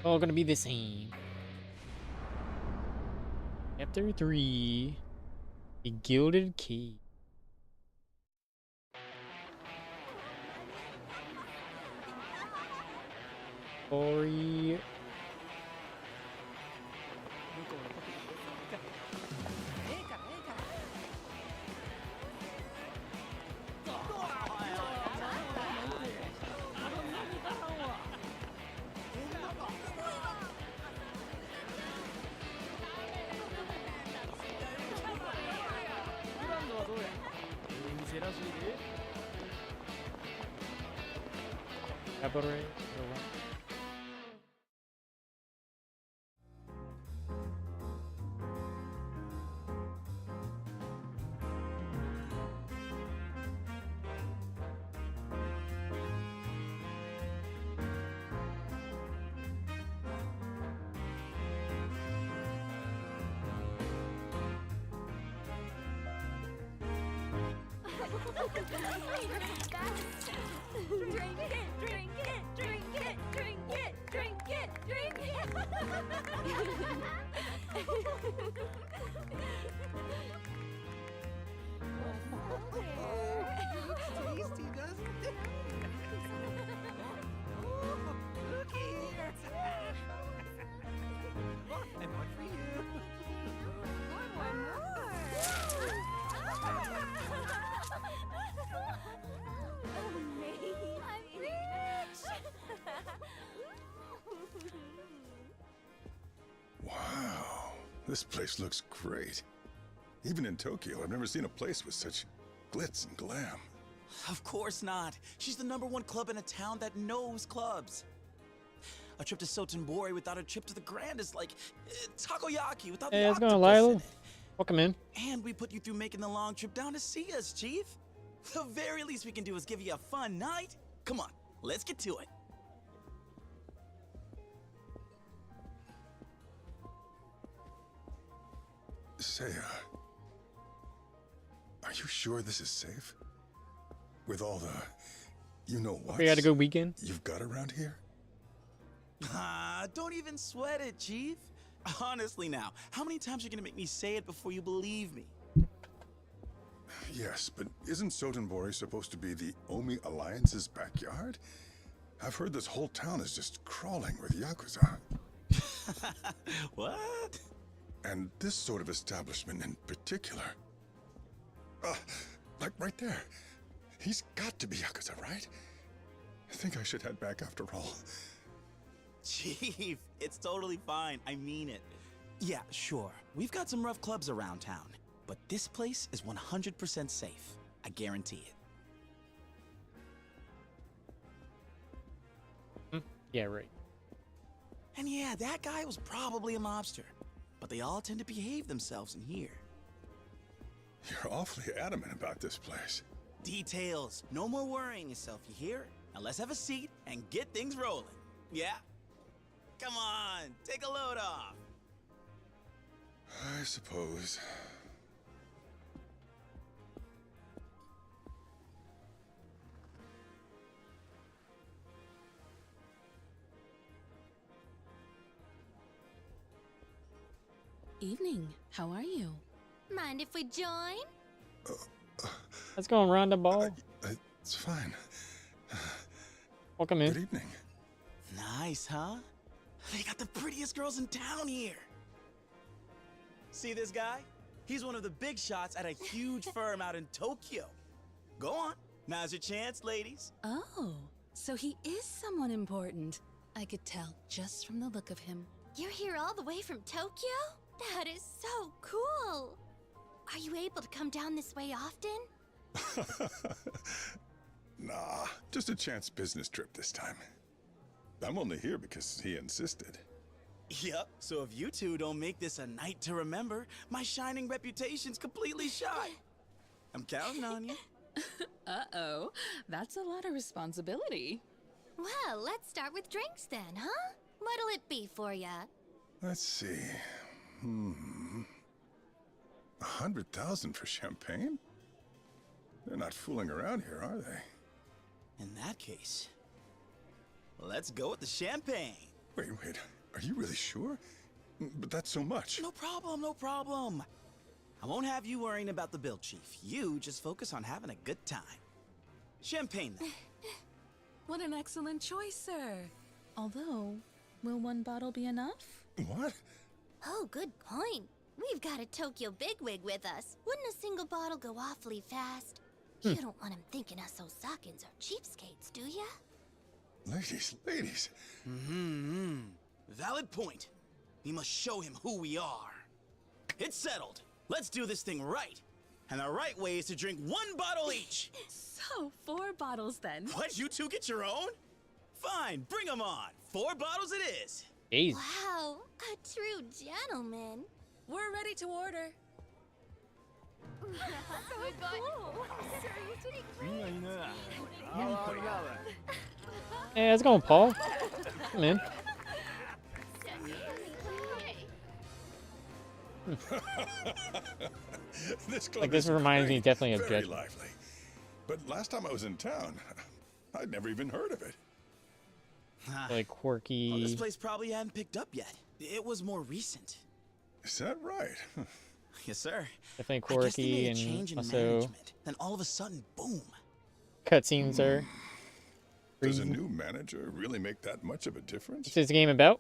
All gonna be the same. Chapter 3. A Gilded Key. Story. Cabaret. Drink it, drink it, drink it, drink it, drink it, drink it. Looks tasty, doesn't it? Oh, look here. And one for you. One more. Amazing. I'm rich. Wow, this place looks great. Even in Tokyo, I've never seen a place with such glitz and glam. Of course not. She's the #1 club in a town that knows clubs. A trip to Sotenbori without a trip to the Grand is like takoyaki without Hey, the how's it going, octopus in Lila? it. Welcome in. And we put you through making the long trip down to see us, Chief. The very least we can do is give you a fun night. Come on, let's get to it. Say, are you sure this is safe? With all the, you-know-what We had a good weekend. you've got around here? Ah, don't even sweat it, Chief. Honestly now, how many times are you gonna make me say it before you believe me? Yes, but isn't Sotenbori supposed to be the Omi Alliance's backyard? I've heard this whole town is just crawling with Yakuza. What? And this sort of establishment in particular. Like right there. He's got to be Yakuza, right? I think I should head back after all. Chief, it's totally fine. I mean it. Yeah, sure. We've got some rough clubs around town, but this place is 100% safe. I guarantee it. Yeah, right. And yeah, that guy was probably a mobster, but they all tend to behave themselves in here. You're awfully adamant about this place. Details. No more worrying yourself, you hear? Now let's have a seat and get things rolling. Yeah? Come on, take a load off. I suppose. Evening. How are you? Mind if we join? Let's go around the ball. It's fine. Welcome Good in. evening. Nice, huh? They got the prettiest girls in town here. See this guy? He's one of the big shots at a huge firm out in Tokyo. Go on. Now's your chance, ladies. Oh, so he is someone important. I could tell just from the look of him. You're here all the way from Tokyo? That is so cool. Are you able to come down this way often? Nah, just a chance business trip this time. I'm only here because he insisted. Yep, so if you two don't make this a night to remember, my shining reputation's completely shot. I'm counting on you. Uh-oh, that's a lot of responsibility. Well, let's start with drinks then, huh? What'll it be for ya? Let's see. 100,000 for champagne? They're not fooling around here, are they? In that case, let's go with the champagne. Wait. Are you really sure? But that's so much. No problem, no problem. I won't have you worrying about the bill, Chief. You just focus on having a good time. Champagne, then. What an excellent choice, sir. Although, will one bottle be enough? What? Oh, good point. We've got a Tokyo bigwig with us. Wouldn't a single bottle go awfully fast? You don't want him thinking us Osakans are cheapskates, do ya? Ladies. Valid point. We must show him who we are. It's settled. Let's do this thing right. And the right way is to drink one bottle each. So, 4 bottles then. What, you two get your own? Fine, bring them on. 4 bottles it is. Jeez. Wow, a true gentleman. We're ready to order. Hey, how's it going, Paul? Come in. This club Like, this is reminds me great, definitely of very Judgment. lively. But last time I was in town, I'd never even heard of it. Like Well, this quirky. place probably hadn't picked up yet. It was more recent. Is that right? Yes, sir. Definitely I guess they quirky made a change and in also management. Then all of a sudden, boom. cutscenes are. Does a crazy. new manager really make that much of a difference? What's this game about?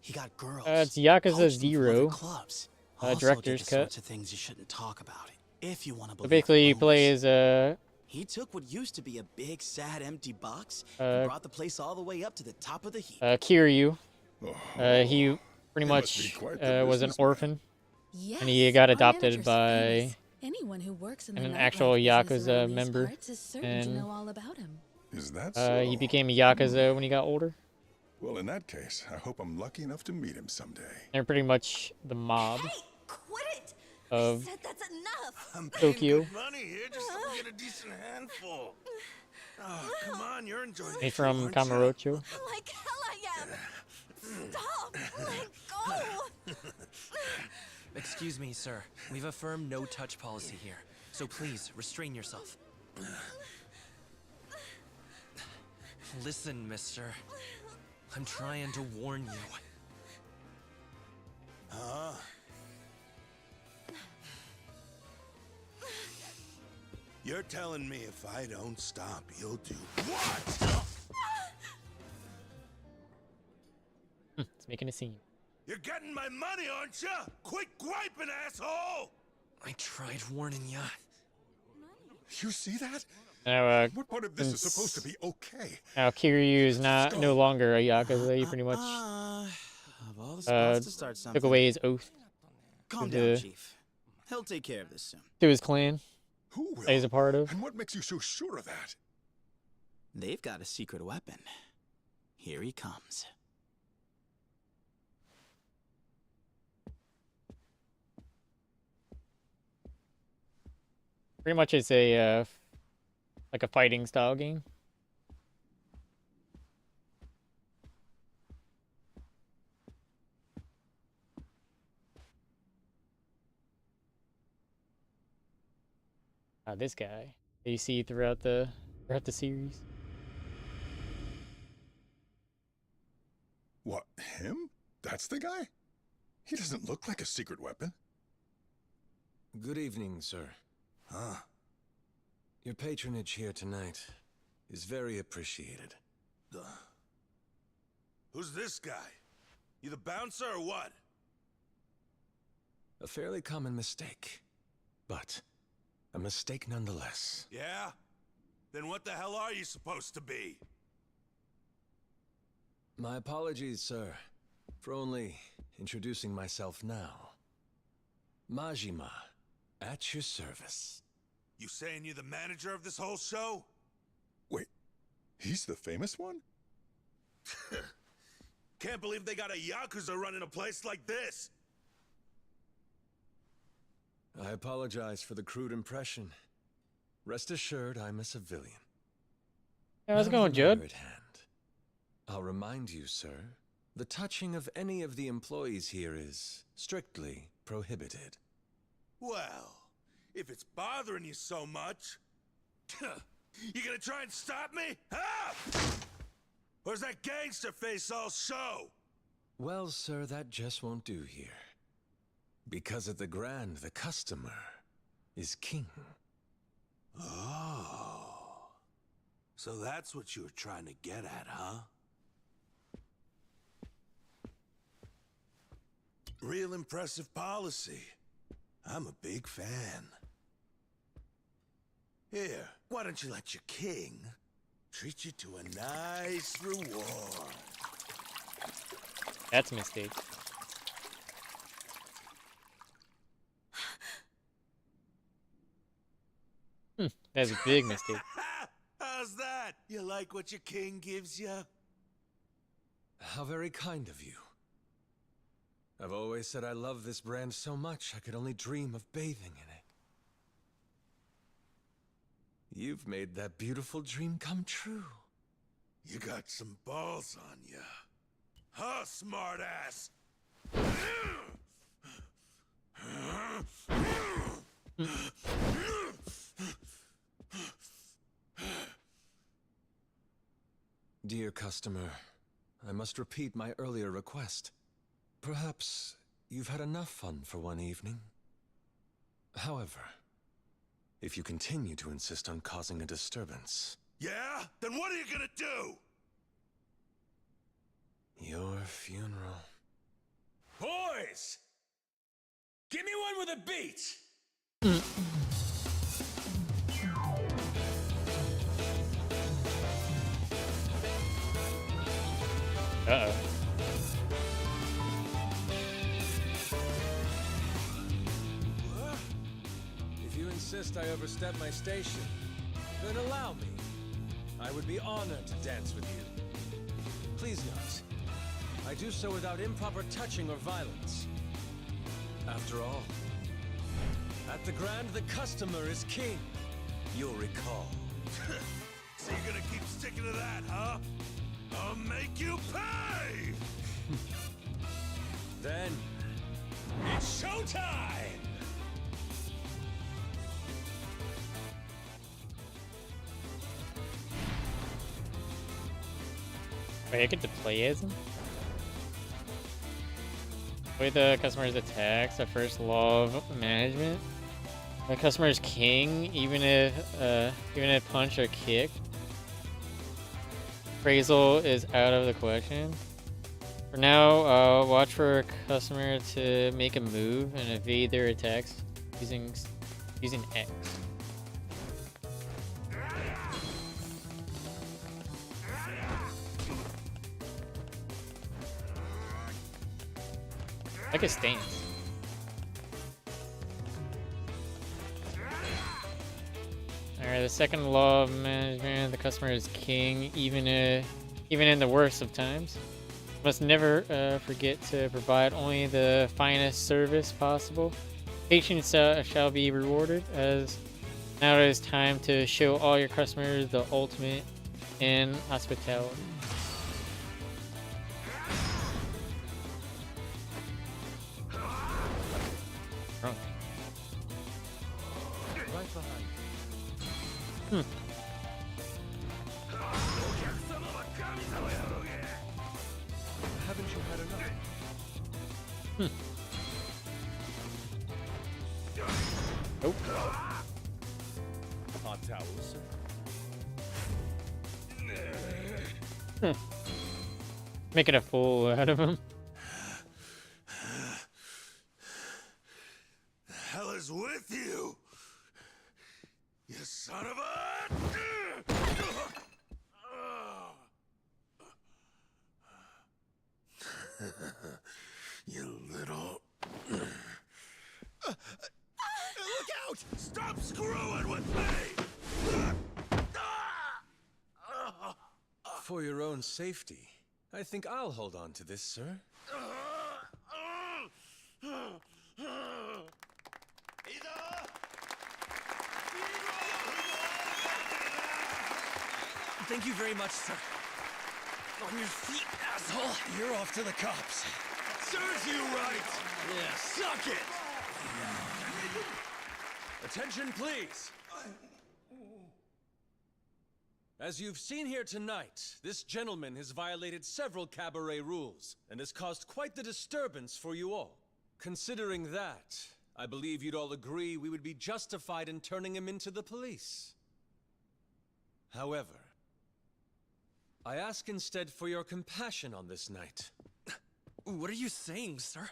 He got girls. It's Yakuza poached them from other 0, clubs. Also director's did the cut. sorts of things you shouldn't talk about it, if you want to So believe basically, you the play rumors. as He took what used to be a big, sad, empty box Uh, and brought the place all the way up to the top of the heap. Kiryu. Oh, He pretty He must be much quite the was an businessman. orphan. Yes, And he got our adopted manager's by famous. Anyone who works in the an nightlife actual business Yakuza around these member, parts is certain to and, know all about him. is that so? he became a Yakuza when he got older. Well, in that case, I hope I'm lucky enough to meet him someday. They're pretty much the mob Hey, quit it! of I said that's enough! I'm paying Tokyo. good money here just so we get a decent handful. Oh, come on, you're enjoying He's it, from aren't ya? Kamurocho. Like hell I am! Stop! Let go! Excuse me, sir. We've a firm no-touch policy here, so please restrain yourself. Listen, mister. I'm trying to warn you. Huh? You're telling me if I don't stop, you'll do what? It's making a scene. You're getting my money, aren't you? Quit griping, asshole! I tried warning ya. You see that? Now, What part of this is Since- supposed to be okay? now Kiryu is no longer a Yakuza. He pretty much Of all the spots to start something. took away his oath Calm to down, the- Chief. He'll take care of this soon. to his clan Who will? that he's a part of. And what makes you so sure of that? They've got a secret weapon. Here he comes. Pretty much it's a like a fighting style game. This guy that you see throughout the series. What, him? That's the guy? He doesn't look like a secret weapon. Good evening, sir. Huh? Your patronage here tonight is very appreciated. Who's this guy? You the bouncer or what? A fairly common mistake, but a mistake nonetheless. Yeah? Then what the hell are you supposed to be? My apologies, sir, for only introducing myself now. Majima, at your service. You saying you're the manager of this whole show? Wait, he's the famous one? Can't believe they got a Yakuza running a place like this! I apologize for the crude impression. Rest assured, I'm a civilian. Yeah, how's it Now going, the matter Judd? at hand. I'll remind you, sir, the touching of any of the employees here is strictly prohibited. Well, if it's bothering you so much, you gonna try and stop me? Huh? Or is that gangster face all show? Well, sir, that just won't do here. Because at the Grand, the customer is king. Oh. So that's what you were trying to get at, huh? Real impressive policy. I'm a big fan. Here, why don't you let your king treat you to a nice reward? That's a mistake. That's a big mistake. How's that? You like what your king gives you? How very kind of you. I've always said I love this brand so much I could only dream of bathing in it. You've made that beautiful dream come true. You got some balls on you. Huh, smartass? Dear customer, I must repeat my earlier request. Perhaps you've had enough fun for one evening. However, if you continue to insist on causing a disturbance... Yeah? Then what are you gonna do? Your funeral. Boys! Give me one with a beat! Uh-oh. If you insist I overstep my station, then allow me. I would be honored to dance with you. Please note, I do so without improper touching or violence. After all, at the Grand, the customer is king. You'll recall. So you're gonna keep sticking to that, huh? I'll make you pay! Then, It's showtime! Wait, I get to play as him? Way the customer's attacks, the first law of management. The customer is king, even if punch or kick. Appraisal is out of the question. For now, watch for a customer to make a move and evade their attacks using X. Like a stance. Alright, the second law of management, the customer is king, even in the worst of times. Must never forget to provide only the finest service possible. Patience shall be rewarded, as now it is time to show all your customers the ultimate in hospitality. Drunk. right behind. Haven't you had enough? Nope. Hot towels. Making a fool out of him. The hell is with you? You son of a... You little... Look out! Stop screwing with me! For your own safety, I think I'll hold on to this, sir. Thank you very much, sir. On your feet, asshole. You're off to the cops. Serves you right! Yeah. Suck it! Attention, please. As you've seen here tonight, this gentleman has violated several cabaret rules and has caused quite the disturbance for you all. Considering that, I believe you'd all agree we would be justified in turning him into the police. However, I ask instead for your compassion on this night. What are you saying, sir?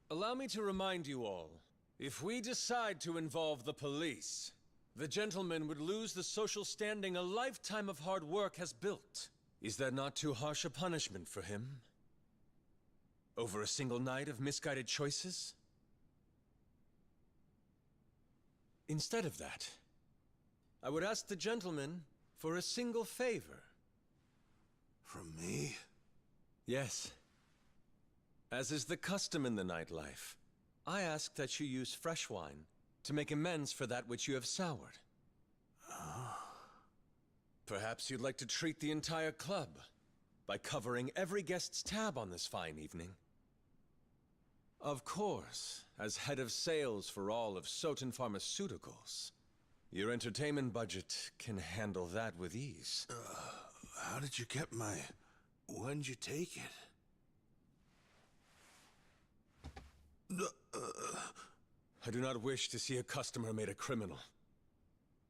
Allow me to remind you all, if we decide to involve the police, the gentleman would lose the social standing a lifetime of hard work has built. Is that not too harsh a punishment for him? Over a single night of misguided choices? Instead of that, I would ask the gentleman for a single favor. From me? Yes. As is the custom in the nightlife, I ask that you use fresh wine to make amends for that which you have soured. Perhaps you'd like to treat the entire club by covering every guest's tab on this fine evening. Of course, as head of sales for all of Soten Pharmaceuticals, your entertainment budget can handle that with ease. How did you get my... When'd you take it? I do not wish to see a customer made a criminal.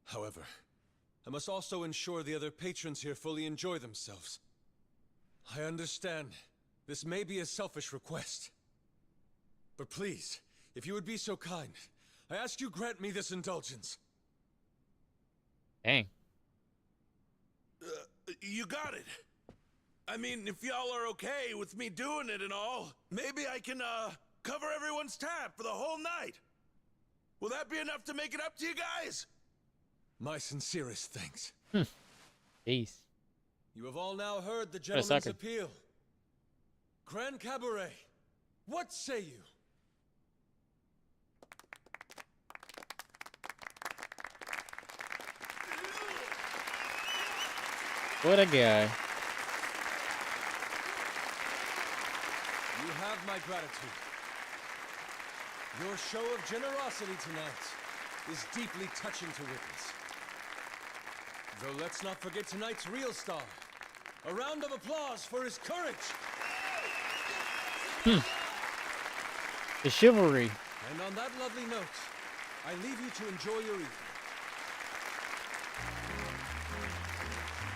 However, I must also ensure the other patrons here fully enjoy themselves. I understand this may be a selfish request. But please, if you would be so kind, I ask you grant me this indulgence. Dang. You got it. I mean, if y'all are okay with me doing it and all, maybe I can, cover everyone's tab for the whole night. Will that be enough to make it up to you guys? My sincerest thanks. Peace. You have all now heard the a gentleman's sucker. appeal. Grand Cabaret, what say you? What a guy. You have my gratitude. Your show of generosity tonight is deeply touching to witness. Though let's not forget tonight's real star. A round of applause for his courage. The chivalry. And on that lovely note, I leave you to enjoy your evening.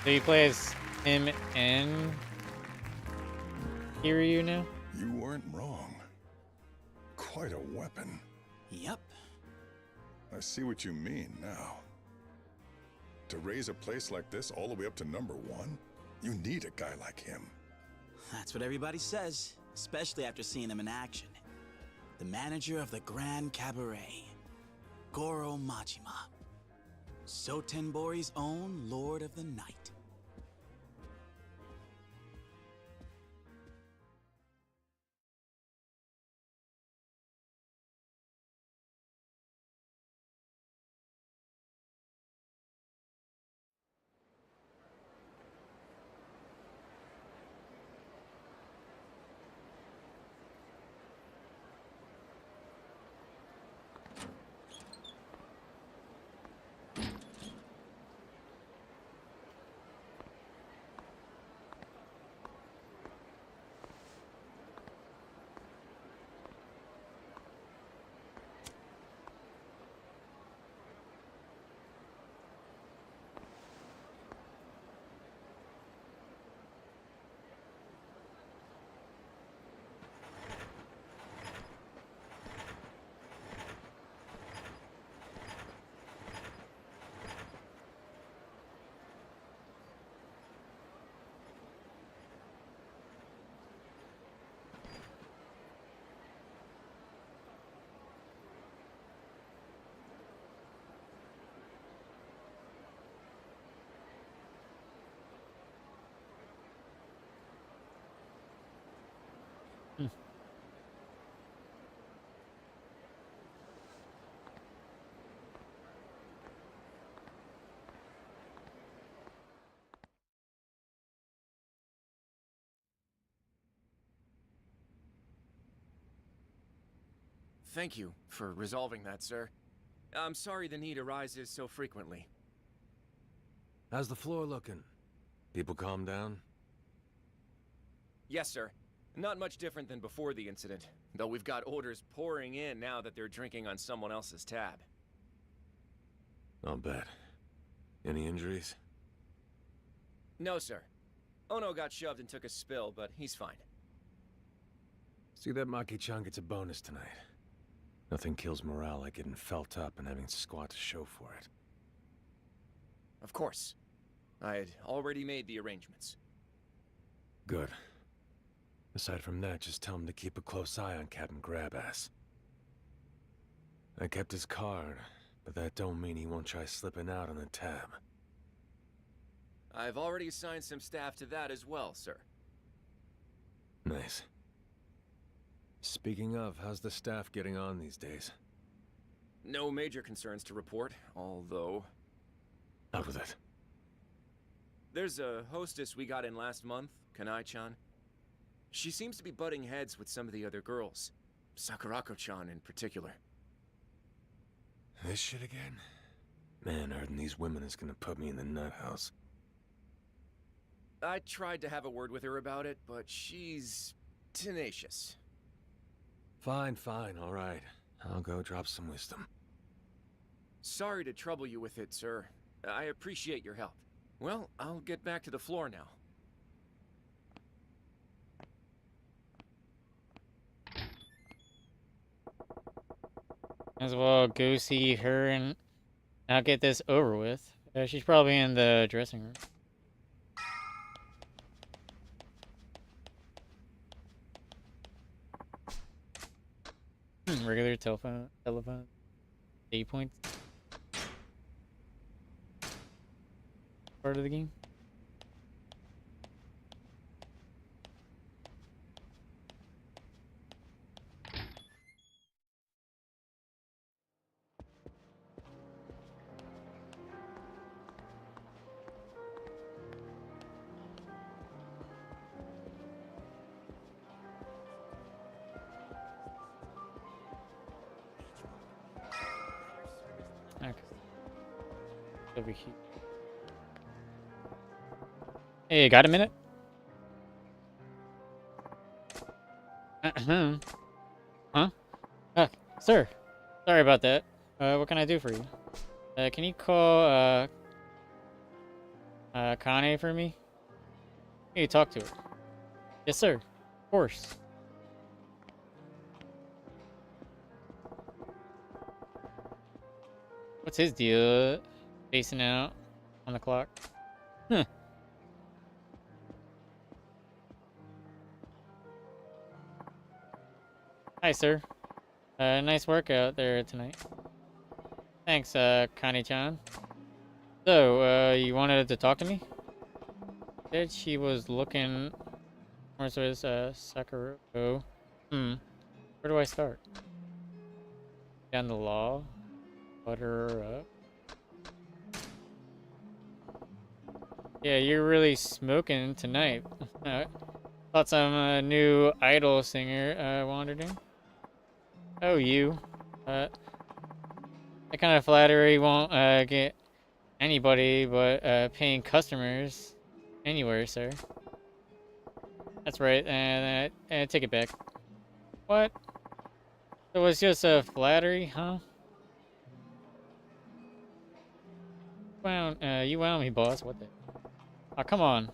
So you play as him and Kiryu now? You weren't wrong. Quite a weapon. Yep. I see what you mean now. To raise a place like this all the way up to #1, you need a guy like him. That's what everybody says, especially after seeing him in action. The manager of the Grand Cabaret, Goro Majima. Sotenbori's own Lord of the Night. Thank you for resolving that, sir. I'm sorry the need arises so frequently. How's the floor looking? People calm down? Yes, sir. Not much different than before the incident, though we've got orders pouring in now that they're drinking on someone else's tab. I'll bet. Any injuries? No, sir. Ono got shoved and took a spill, but he's fine. See that Maki-chan gets a bonus tonight. Nothing kills morale like getting felt up and having squat to show for it. Of course. I had already made the arrangements. Good. Aside from that, just tell him to keep a close eye on Captain Grabass. I kept his card, but that don't mean he won't try slipping out on the tab. I've already assigned some staff to that as well, sir. Nice. Speaking of, how's the staff getting on these days? No major concerns to report, although... Out with it. There's a hostess we got in last month, Kanai-chan. She seems to be butting heads with some of the other girls. Sakurako-chan in particular. This shit again? Man, hurting these women is gonna put me in the nut house. I tried to have a word with her about it, but she's... tenacious. Fine, all right. I'll go drop some wisdom. Sorry to trouble you with it, sir. I appreciate your help. Well, I'll get back to the floor now. As well go see her and now get this over with. She's probably in the dressing room. Regular telephone, 8 points. Part of the game. Okay. Over here. Hey, got a minute? Huh? Sir. Sorry about that. What can I do for you? Can you call, Kane for me? I need to talk to her. Yes, sir. Of course. What's his deal? Facing out on the clock. Huh. Hi, sir. Nice work out there tonight. Thanks, Kani-chan. So, you wanted to talk to me? Said she was looking... Where's this, Sakurako? Where do I start? Down the law? Butter her up? Yeah, you're really smoking tonight. Thought some new idol singer wandered in. Oh, you. That kind of flattery won't get anybody but paying customers anywhere, sir. That's right, and take it back. What? It was just a flattery, huh? You wound me, boss. What the? Oh, come on.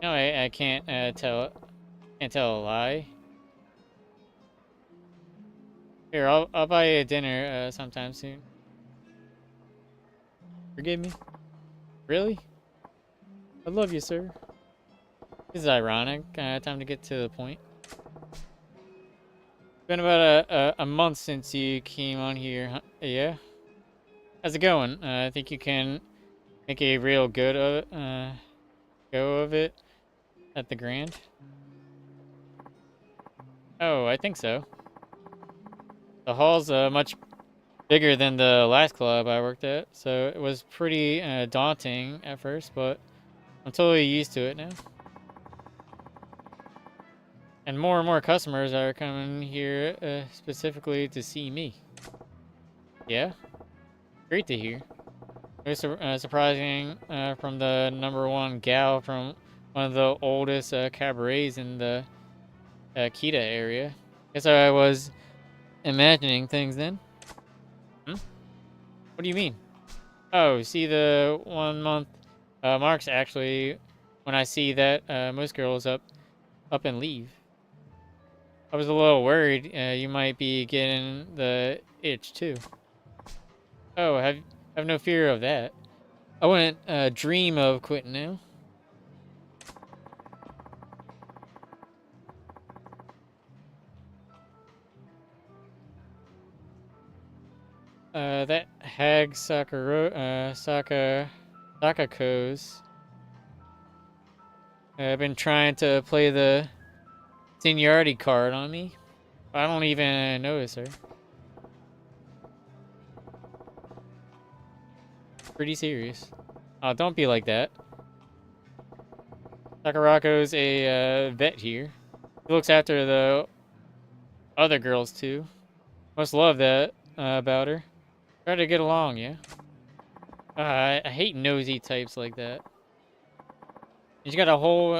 No, I can't tell a lie. Here, I'll buy you a dinner sometime soon. Forgive me? Really? I love you, sir. This is ironic. Time to get to the point. It's been about a month since you came on here, huh? Yeah? How's it going? I think you can make a real good of it, go of it at the Grand? Oh, I think so. The hall's much bigger than the last club I worked at, so it was pretty daunting at first, but I'm totally used to it now. And more customers are coming here specifically to see me. Yeah? Great to hear. It was surprising from the #1 gal from one of the oldest cabarets in the Kita area. Guess I was imagining things then. Hmm? What do you mean? Oh, see the 1 month marks actually. When I see that most girls up and leave. I was a little worried you might be getting the itch too. Oh, have no fear of that. I wouldn't dream of quitting now. That hag Sakako's been trying to play the seniority card on me. I don't even notice her. Pretty serious. Oh, don't be like that. Sakurako's a vet here. He looks after the other girls too. Must love that about her. Try to get along, yeah? I hate nosy types like that. She's got a whole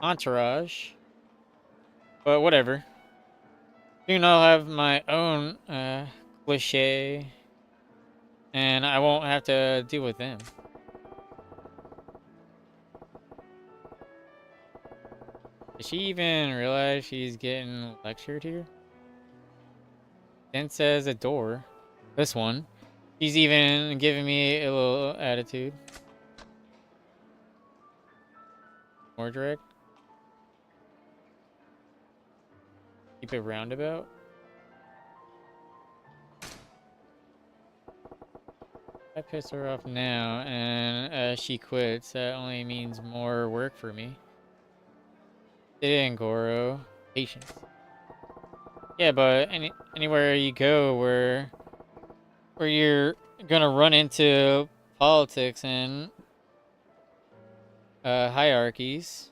entourage. But whatever. Soon I'll have my own cliche. And I won't have to deal with them. Does she even realize she's getting lectured here? Then says a door. This one. She's even giving me a little attitude. More direct. Keep it roundabout. I piss her off now, and she quits. That only means more work for me. Sit in, Goro. Patience. Yeah, but anywhere you go where you're gonna run into politics and hierarchies,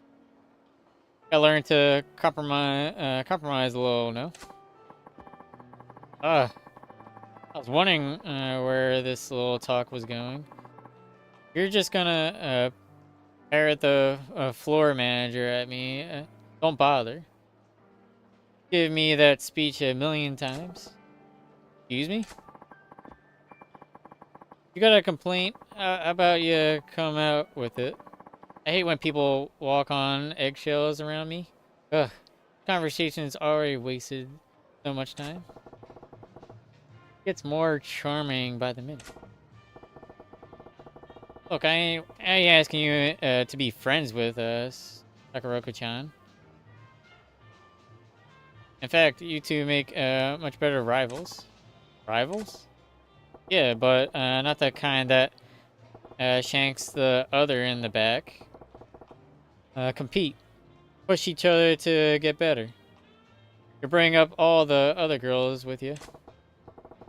gotta learn to compromise a little, no? I was wondering where this little talk was going. You're just gonna parrot the floor manager at me. Don't bother. Give me that speech a million times. Excuse me? You got a complaint? How about you come out with it? I hate when people walk on eggshells around me. Ugh. Conversation's already wasted so much time. Gets more charming by the minute. Look, I ain't asking you to be friends with us, Sakurako-chan. In fact, you two make much better rivals. Rivals? Yeah, but not the kind that shanks the other in the back. Compete. Push each other to get better. You bring up all the other girls with you.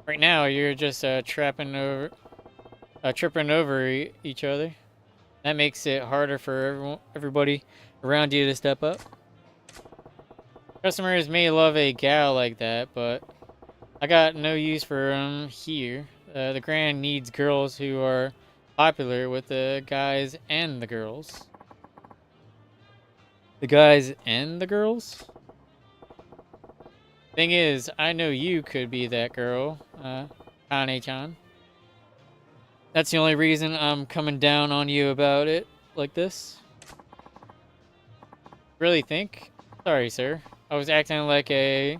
Right now, you're just tripping over each other. That makes it harder for everybody around you to step up. Customers may love a gal like that, but I got no use for them here. The Grand needs girls who are popular with the guys and the girls. The guys and the girls? Thing is, I know you could be that girl, Kane-chan. That's the only reason I'm coming down on you about it like this. Really think? Sorry, sir. I was acting like a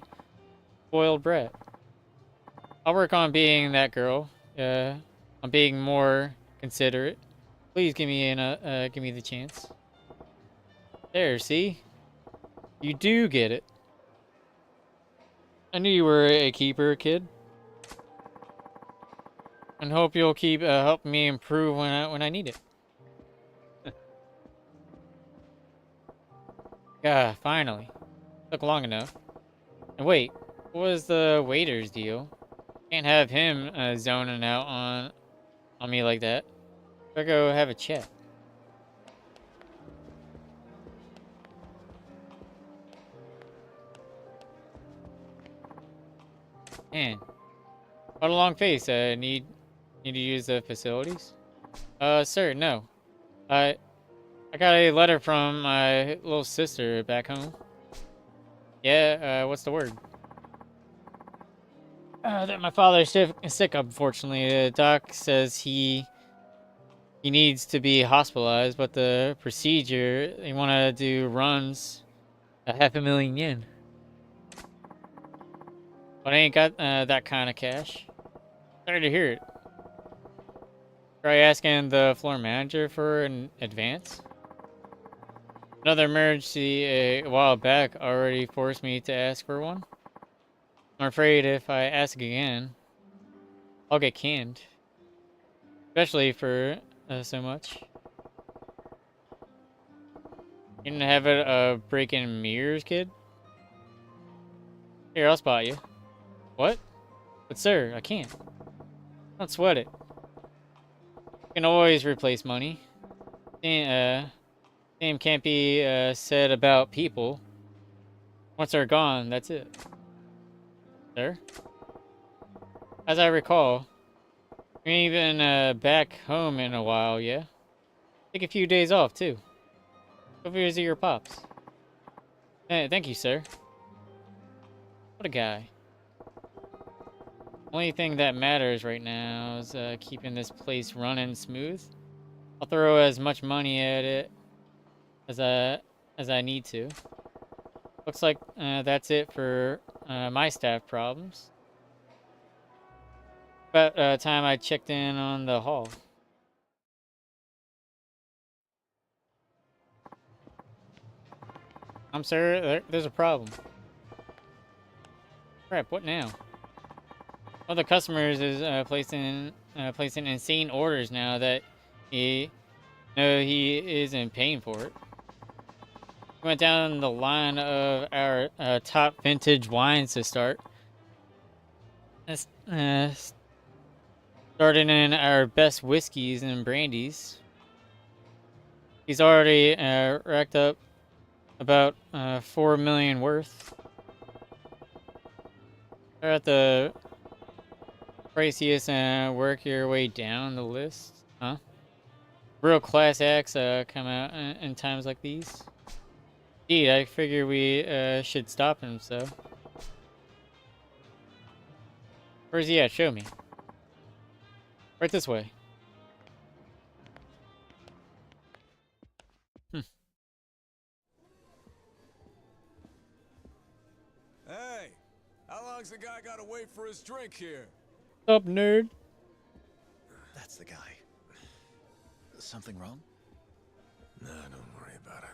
spoiled brat. I'll work on being that girl. On being more considerate. Please give me the chance. There, see? You do get it. I knew you were a keeper, kid. And hope you'll keep helping me improve when I need it. Yeah, finally. Took long enough. And wait, what was the waiter's deal? Can't have him zoning out on me like that. Better go have a chat. Man, what a long face. Need Need to use the facilities? Sir, no. I got a letter from my little sister back home. Yeah, what's the word? That my father's sick, unfortunately. The doc says he needs to be hospitalized, but the procedure, they want to do runs a 500,000 yen. But I ain't got that kind of cash. Sorry to hear it. Try asking the floor manager for an advance. Another emergency a while back already forced me to ask for one. I'm afraid if I ask again, I'll get canned. Especially for so much. You didn't have it breaking mirrors, kid? Here, I'll spot you. What? But sir, I can't. Don't sweat it. You can always replace money. Same can't be said about people. Once they're gone, that's it. Sir? As I recall, you ain't been back home in a while, yeah? Take a few days off, too. Go visit your pops. Thank you, sir. What a guy. Only thing that matters right now is keeping this place running smooth. I'll throw as much money at it as I need to. Looks like that's it for my staff problems. About time I checked in on the hall. I'm sorry, there's a problem. Crap, what now? One of the customers is placing insane orders now that he isn't paying for it. We went down the line of our top vintage wines to start. Starting in our best whiskeys and brandies. He's already racked up about 4 million worth. They're at the priciest and work your way down the list, huh? Real class acts come out in times like these. Indeed, I figure we should stop him, so. Where's he at? Show me. Right this way. Hey, how long's the guy gotta wait for his drink here? What's up, nerd? That's the guy. Something wrong? Nah, don't worry about it.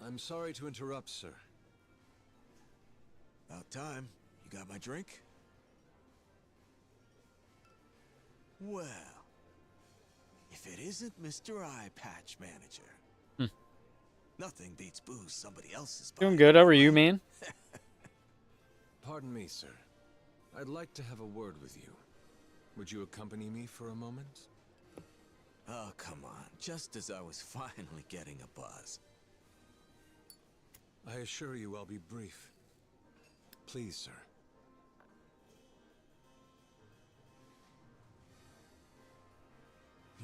I'm sorry to interrupt, sir. About time. You got my drink? Well, if it isn't Mr. Eye Patch Manager. Nothing beats booze somebody else is buying. Doing good. How are you, man? Pardon me, sir. I'd like to have a word with you. Would you accompany me for a moment? Oh, come on. Just as I was finally getting a buzz. I assure you I'll be brief. Please, sir.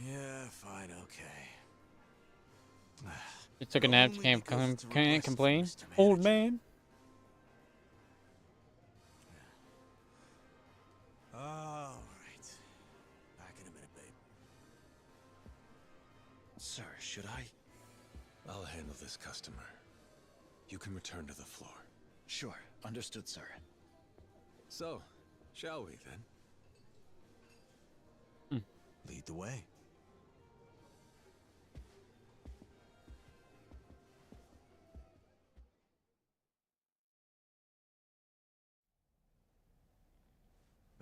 Yeah, fine, okay. You took a nap, can't complain. Old man. All right. Back in a minute, babe. Sir, should I? I'll handle this customer. You can return to the floor. Sure, understood, sir. So, shall we then? Lead the way.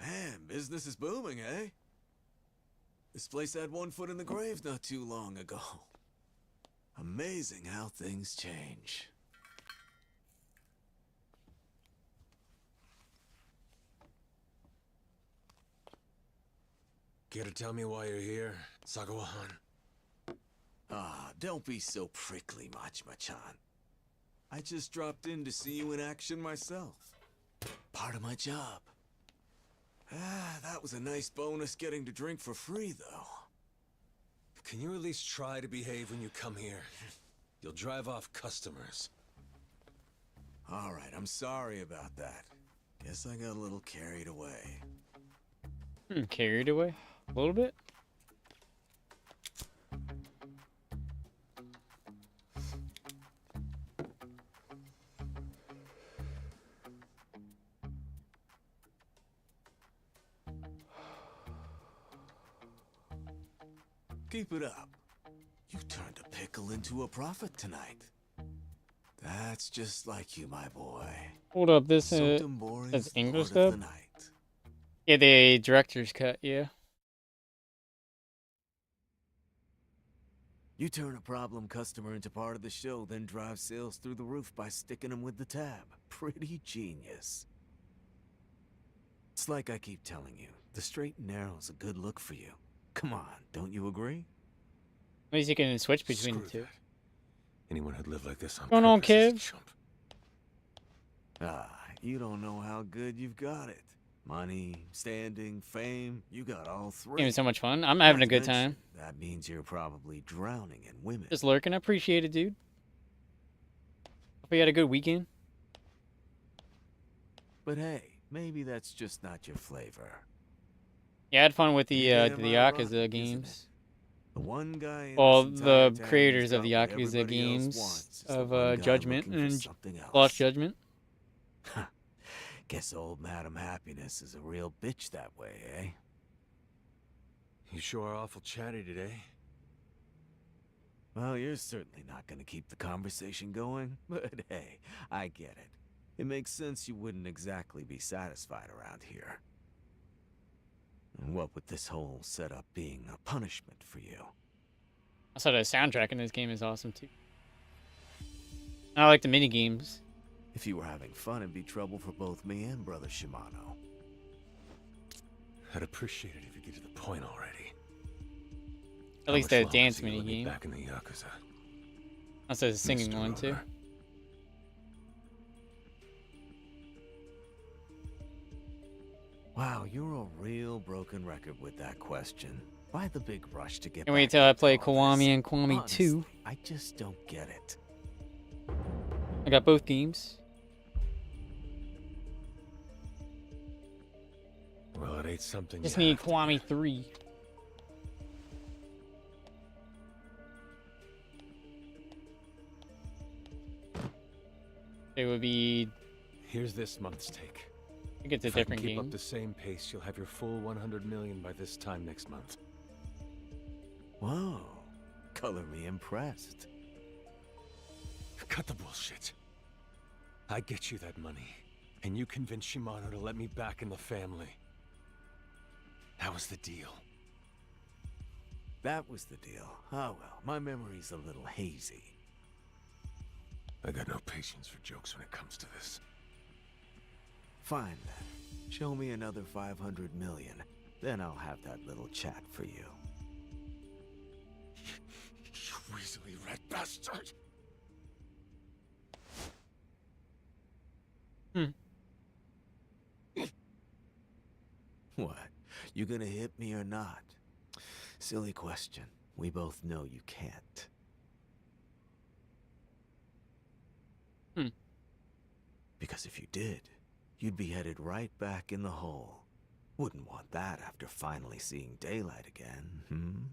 Man, business is booming, eh? This place had one foot in the grave not too long ago. Amazing how things change. Care to tell me why you're here, Sagawa-han? Ah, don't be so prickly, Mach-Machan. I just dropped in to see you in action myself. Part of my job. That was a nice bonus getting to drink for free, though. Can you at least try to behave when you come here? You'll drive off customers. All right, I'm sorry about that. Guess I got a little carried away. Carried away? A little bit? Keep it up. You turned a pickle into a profit tonight. That's just like you, my boy. Hold up, this Something boring is is the English lord of dub? the night. Yeah, the director's cut, yeah. You turn a problem customer into part of the show, then drive sales through the roof by sticking them with the tab. Pretty genius. It's like I keep telling you, the straight and narrow's a good look for you. Come on, don't you agree? At least you can switch between Screw the two. that. Anyone who'd live like this on Going on, purpose is a Kev? chump. You don't know how good you've got it. Money, standing, fame, you got all three. Game is so much fun. I'm having a Not to good mention, time. That means you're probably drowning in women. Just lurking. I appreciate it, dude. Hope you had a good weekend. But hey, maybe that's just not your flavor. Yeah, I had fun with the Damn Yakuza ironic, isn't it? games. The one guy in Well, this entire the town creators who's of the got what Yakuza everybody else games wants is the of one guy Judgment looking for and something else. Lost Judgment. Guess old Madam Happiness is a real bitch that way, eh? You sure are awful chatty today. Well, you're certainly not gonna keep the conversation going, but hey, I get it. It makes sense you wouldn't exactly be satisfied around here. And what with this whole setup being a punishment for you? Also, the soundtrack in this game is awesome too. I like the mini games. If you were having fun, it'd be trouble for both me and Brother Shimano. I'd appreciate it if you get to the point already. At How least much the longer dance till you mini let me game. back in the Yakuza? Also, the singing Mr. one too. Romer. Wow, you're a real broken record with that question. Why the big rush to get Can't wait back till I into play all Kiwami this? and Kiwami 2. Honestly, I just don't get it. I got both games. Well, it ain't something Just you need have to Kiwami get. 3. It would be. Here's this month's take. I think it's a If I can different keep game. up the same pace, you'll have your full 100 million by this time next month. Whoa, color me impressed. Cut the bullshit. I get you that money, and you convince Shimano to let me back in the family. That was the deal. That was the deal. Oh well, my memory's a little hazy. I got no patience for jokes when it comes to this. Fine then. Show me another 500 million. Then I'll have that little chat for you. You weaselly red bastard! What? You gonna hit me or not? Silly question. We both know you can't. Because if you did, you'd be headed right back in the hole. Wouldn't want that after finally seeing daylight again,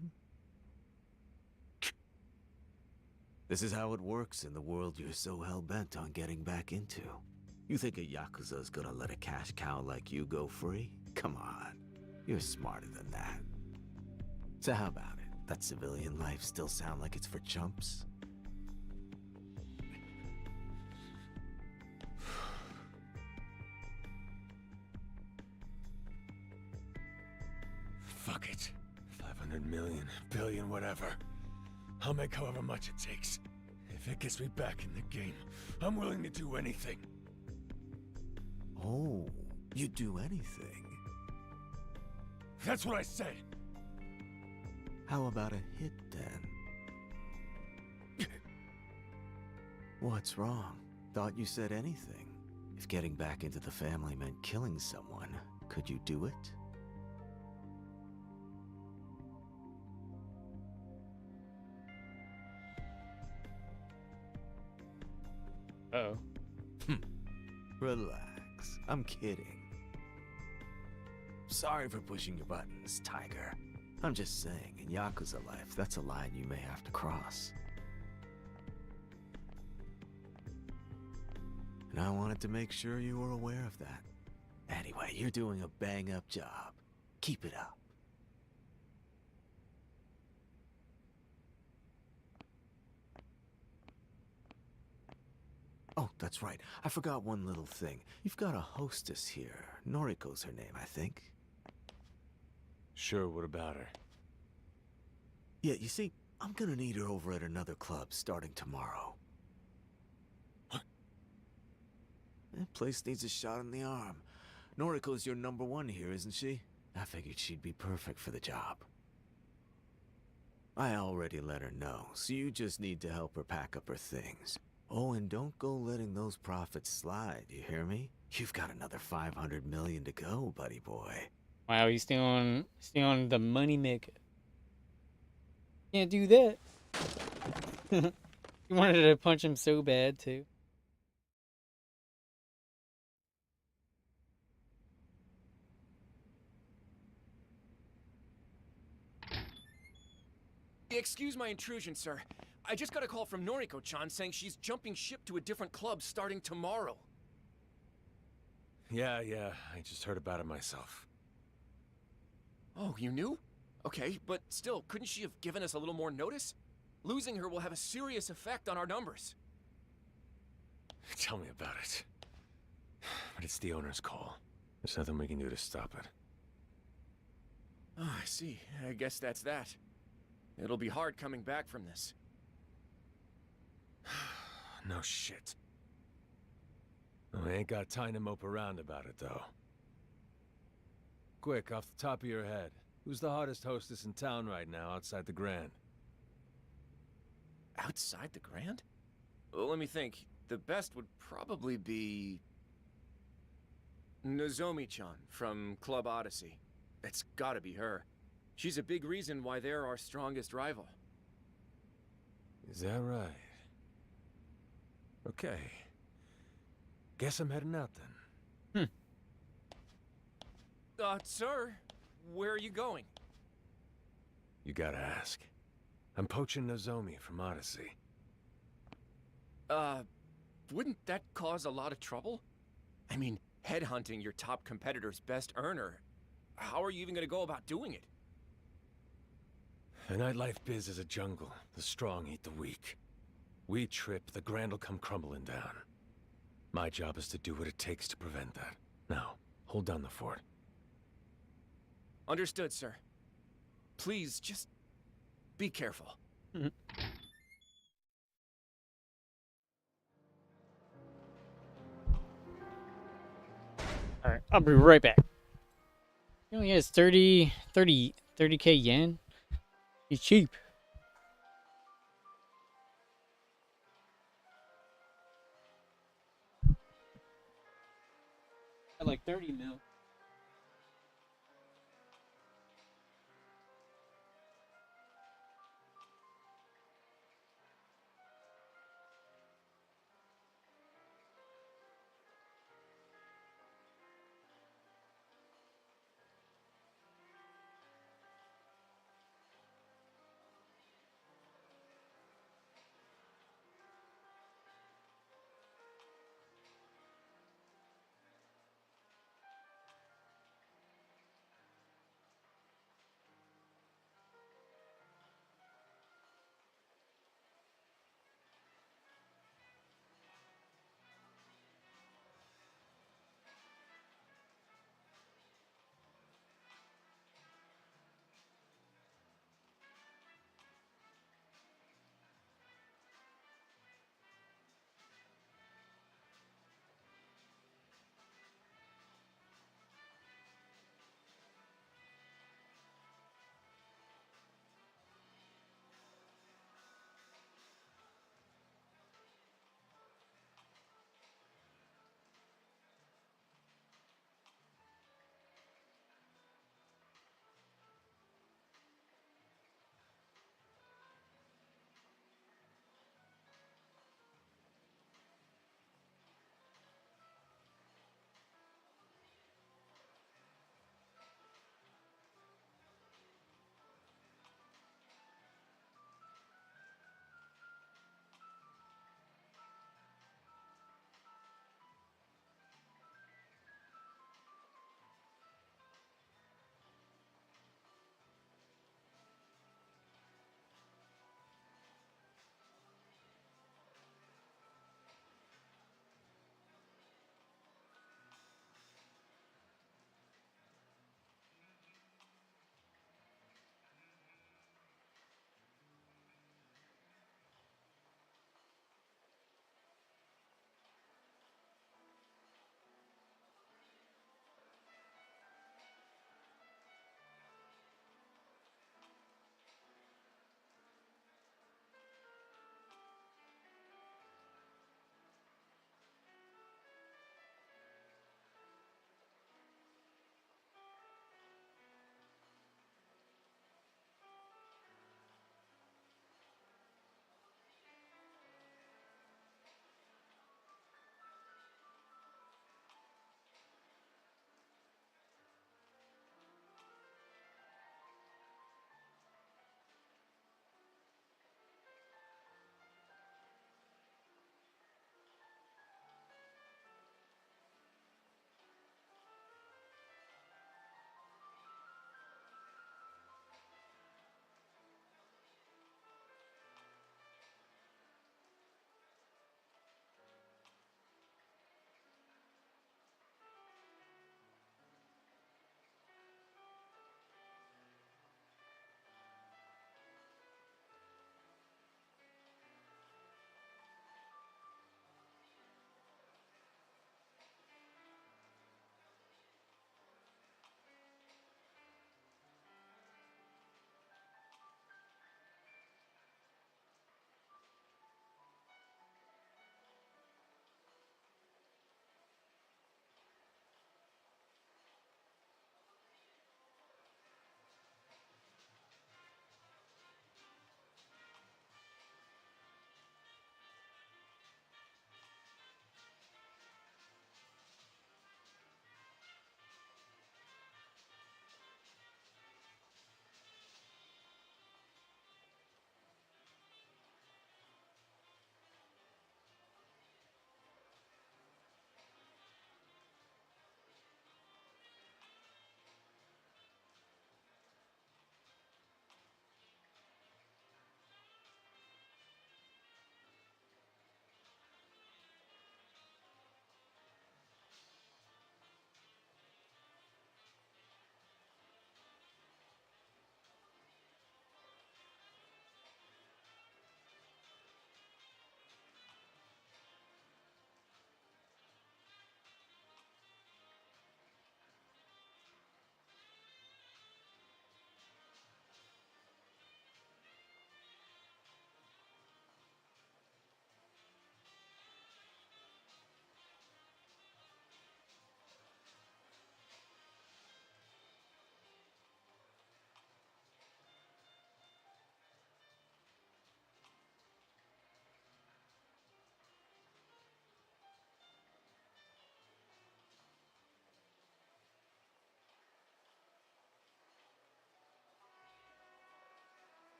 This is how it works in the world you're so hell-bent on getting back into. You think a Yakuza's gonna let a cash cow like you go free? Come on. You're smarter than that. So how about it? That civilian life still sound like it's for chumps? Fuck it. 500 million, billion, whatever. I'll make however much it takes. If it gets me back in the game, I'm willing to do anything. Oh, you'd do anything. That's what I said. How about a hit then? What's wrong? thought you said anything. If getting back into the family meant killing someone, could you do it? Uh-oh. Relax. I'm kidding. Sorry for pushing your buttons, Tiger. I'm just saying, in Yakuza life, that's a line you may have to cross. And I wanted to make sure you were aware of that. Anyway, you're doing a bang-up job. Keep it up. Oh, that's right. I forgot one little thing. You've got a hostess here. Noriko's her name, I think. Sure, what about her? Yeah, you see, I'm gonna need her over at another club starting tomorrow. What? That place needs a shot in the arm. Noriko's your #1 here, isn't she? I figured she'd be perfect for the job. I already let her know, so you just need to help her pack up her things. Oh, and don't go letting those profits slide, you hear me? You've got another 500 million to go, buddy boy. Wow, he's still on the money maker. Can't do that. He wanted to punch him so bad too. Excuse my intrusion, sir. I just got a call from Noriko-chan saying she's jumping ship to a different club starting tomorrow. Yeah, I just heard about it myself. Oh, you knew? Okay, but still, couldn't she have given us a little more notice? Losing her will have a serious effect on our numbers. Tell me about it. But it's the owner's call. There's nothing we can do to stop it. Oh, I see. I guess that's that. It'll be hard coming back from this. No shit. We ain't got time to mope around about it, though. Quick, off the top of your head, who's the hottest hostess in town right now outside the Grand? Outside the Grand? Well, let me think. The best would probably be... Nozomi-chan from Club Odyssey. It's gotta be her. She's a big reason why they're our strongest rival. Is that right? Okay. Guess I'm heading out then. Sir, where are you going? You gotta ask. I'm poaching Nozomi from Odyssey. Wouldn't that cause a lot of trouble? I mean, headhunting your top competitor's best earner. How are you even gonna go about doing it? The nightlife biz is a jungle. The strong eat the weak. We trip, the Grand will come crumbling down. My job is to do what it takes to prevent that. Now, hold down the fort. Understood, sir. Please, just be careful. Alright, I'll be right back. He only has 30k yen. He's cheap. At like 30 mil.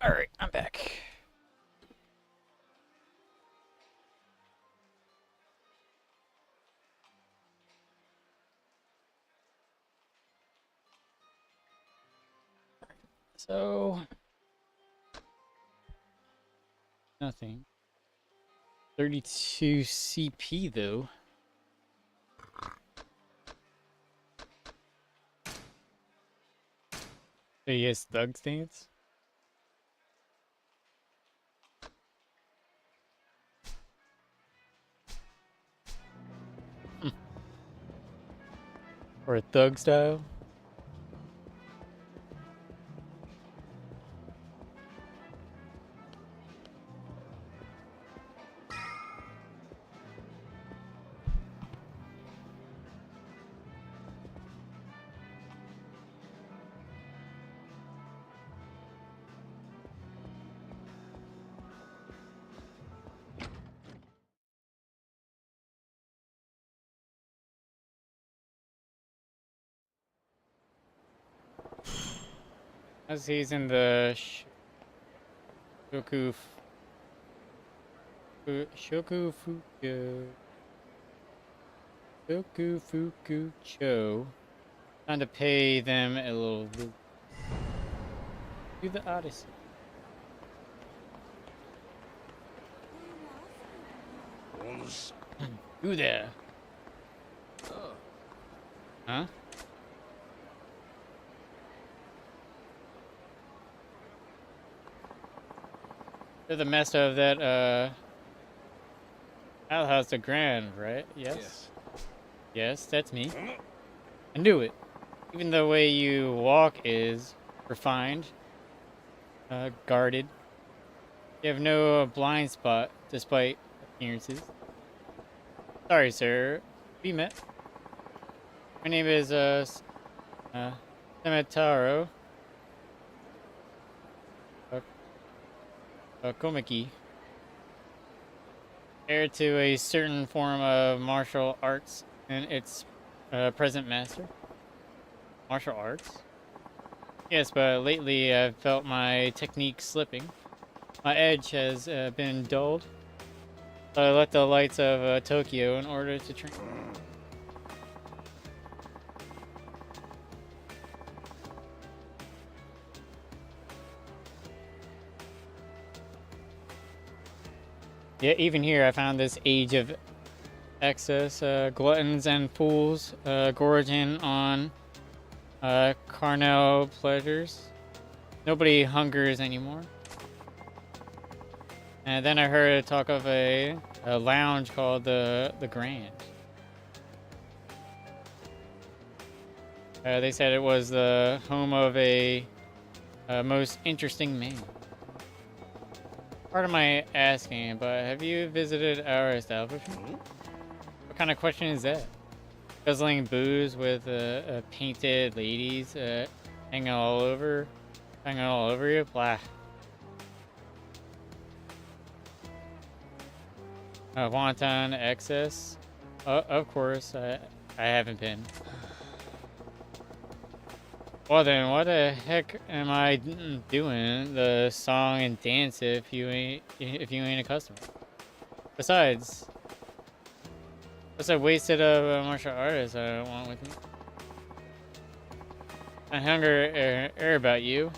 All right, I'm back. So nothing. 32 CP though. So yes, thug stance. Or a thug style. As he's in the Shoku Fuku Cho. Time to pay them a little loot. Do the Odyssey. Who there? Huh? You're the master of that, Outhouse the Grand, right? Yes? Yes, that's me. I knew it. Even the way you walk is refined, guarded. You have no blind spot, despite appearances. Sorry, sir. We met. My name is, Semitaro Komiki. Heir to a certain form of martial arts and its present master. Martial arts? Yes, but lately I've felt my technique slipping. My edge has been dulled. So I left the lights of Tokyo in order to train. Yeah, even here I found this age of excess, gluttons and fools gorging on carnal pleasures. Nobody hungers anymore. And then I heard talk of a lounge called the Grand. They said it was the home of a most interesting man. Pardon my asking, but have you visited our establishment? What kind of question is that? Guzzling booze with painted ladies hanging all over you? Blah. Wanton excess? Of course, I haven't been. Well then, what the heck am I doing the song and dance if you ain't a customer? Besides, what's a wasted of a martial artist I want with me? My hunger about you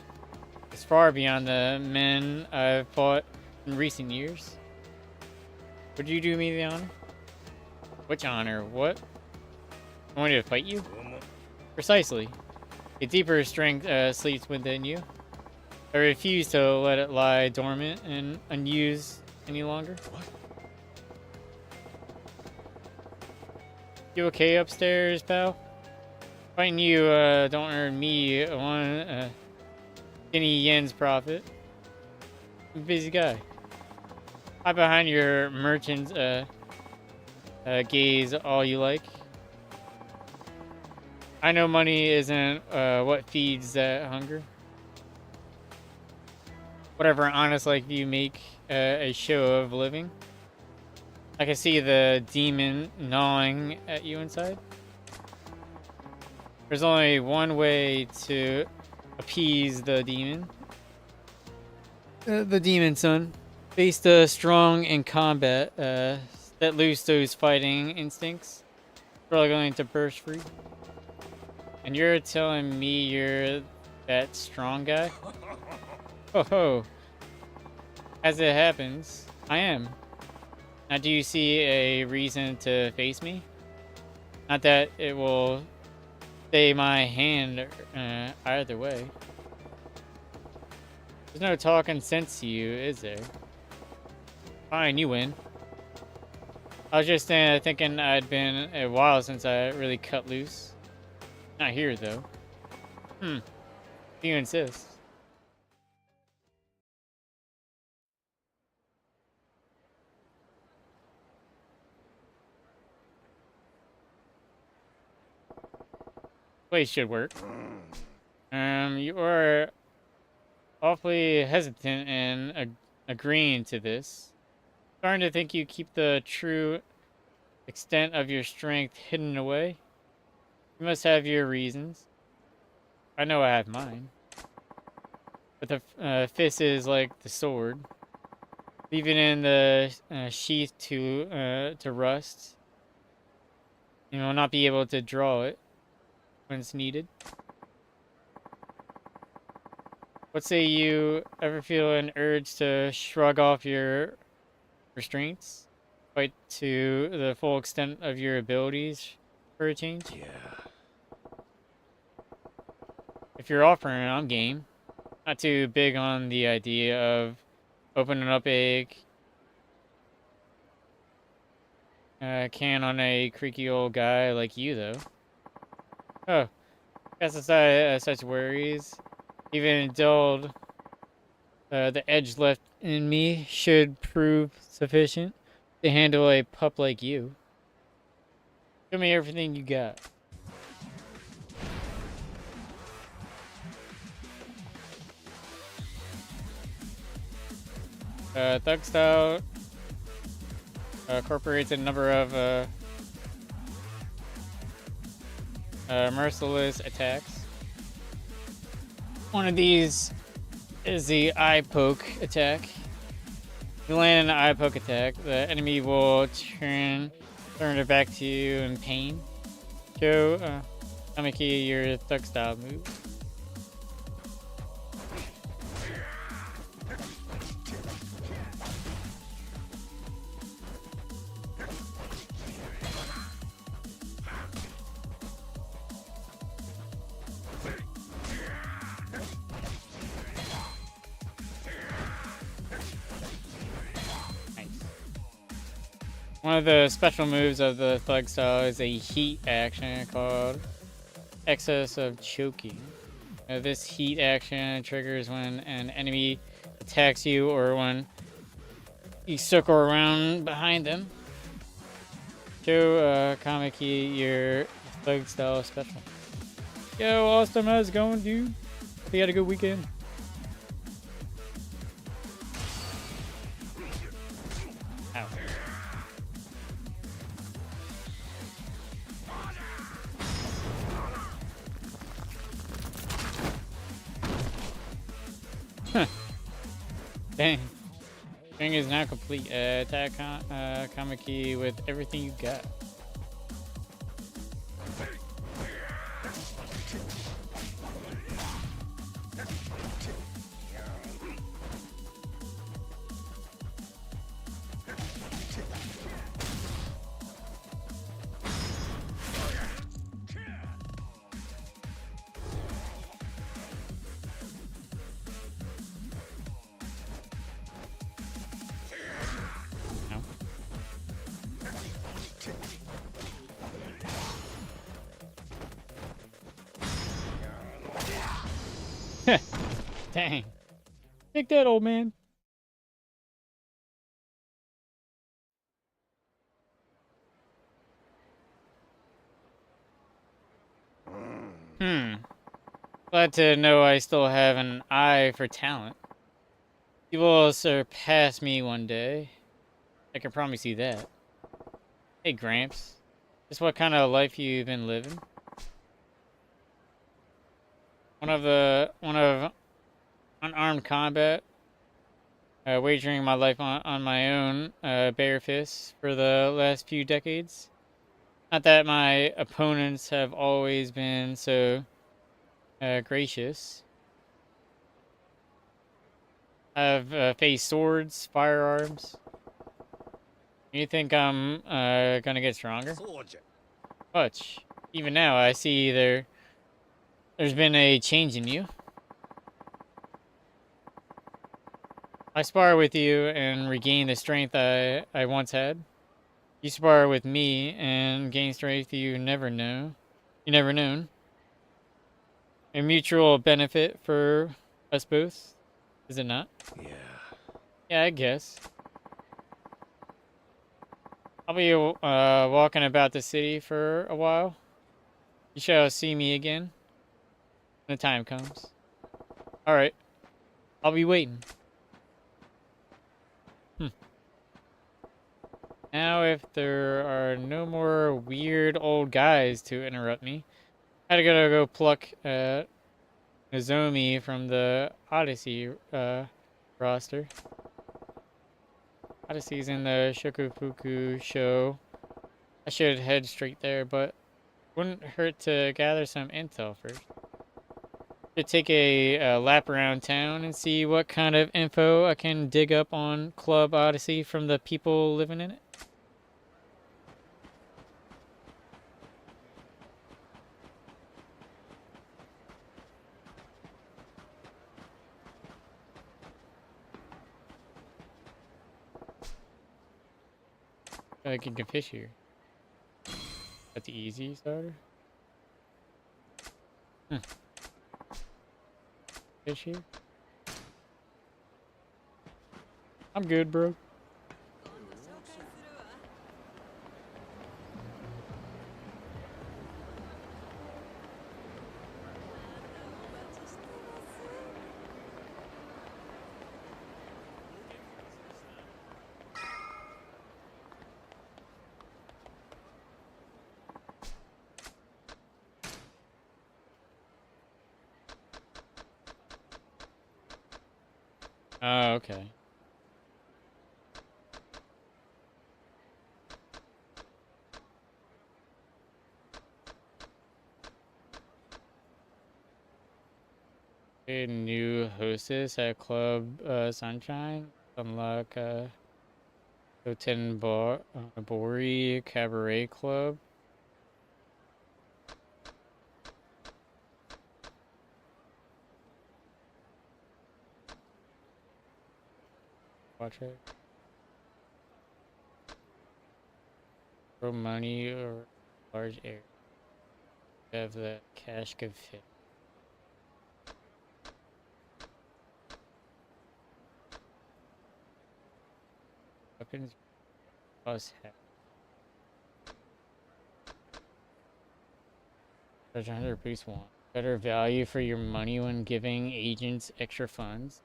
is far beyond the men I've fought in recent years. Would you do me the honor? Which honor? What? I want you to fight you? Precisely. A deeper strength sleeps within you. I refuse to let it lie dormant and unused any longer. What? You okay upstairs, pal? Fighting you don't earn me one guinea yen's profit. I'm a busy guy. Hide behind your merchant's gaze all you like. I know money isn't what feeds that hunger. Whatever honest like you make a show of living. I can see the demon gnawing at you inside. There's only one way to appease the demon. the demon son, faced strong in combat, that lose those fighting instincts, struggling to burst free. And you're telling me you're that strong guy? Oh ho! As it happens, I am. Now, do you see a reason to face me? Not that it will stay my hand either way. There's no talking sense to you, is there? Fine, you win. I was just thinking I'd been a while since I really cut loose. Not here, though. If you insist. Place should work. You are awfully hesitant in agreeing to this. Starting to think you keep the true extent of your strength hidden away. You must have your reasons. I know I have mine. But the fist is like the sword. Leaving in the sheath to rust. You will not be able to draw it when it's needed. What say you ever feel an urge to shrug off your restraints? Fight to the full extent of your abilities for a change? Yeah. If you're offering, I'm game. Not too big on the idea of opening up a can on a creaky old guy like you, though. Oh, guess aside such worries, even dulled, the edge left in me should prove sufficient to handle a pup like you. Show me everything you got. Thug style incorporates a number of merciless attacks. One of these is the eye poke attack. If you land an eye poke attack, the enemy will turn it back to you in pain. Show Kamiki your thug style move. One of the special moves of the thug style is a heat action called Excess of Choking. This heat action triggers when an enemy attacks you or when you circle around behind them. Show Kamiki your thug style special. Yo, Austin, how's it going, dude? Hope you had a good weekend. Ow. Dang. String is now complete. Attack Kamiki with everything you got. Dang. Take that, old man. Glad to know I still have an eye for talent. You will surpass me one day. I can promise you that. Hey, Gramps. Just what kind of life you've been living? One of unarmed combat wagering my life on my own bare fists for the last few decades. Not that my opponents have always been so gracious. I've faced swords, firearms. You think I'm gonna get stronger? Much. Even now, I see there's been a change in you. I spar with you and regain the strength I once had. You spar with me and gain strength you never known. A mutual benefit for us both, is it not? Yeah. Yeah, I guess. I'll be walking about the city for a while. You shall see me again when the time comes. Alright. I'll be waiting. Now, if there are no more weird old guys to interrupt me, I gotta go pluck Nozomi from the Odyssey roster. Odyssey's in the Shokufuku show. I should head straight there, but wouldn't hurt to gather some intel first. Should take a lap around town and see what kind of info I can dig up on Club Odyssey from the people living in it. I can get fish here. That's the easy starter. Fish here. I'm good, bro. Oh, okay. A new hostess at Club Sunshine. Unlock Hoten Bori Cabaret Club. Watch it. Throw money or large area. Have the cash give fit. Weapons plus heck. Treasure hunter boost 1. Better value for your money when giving agents extra funds.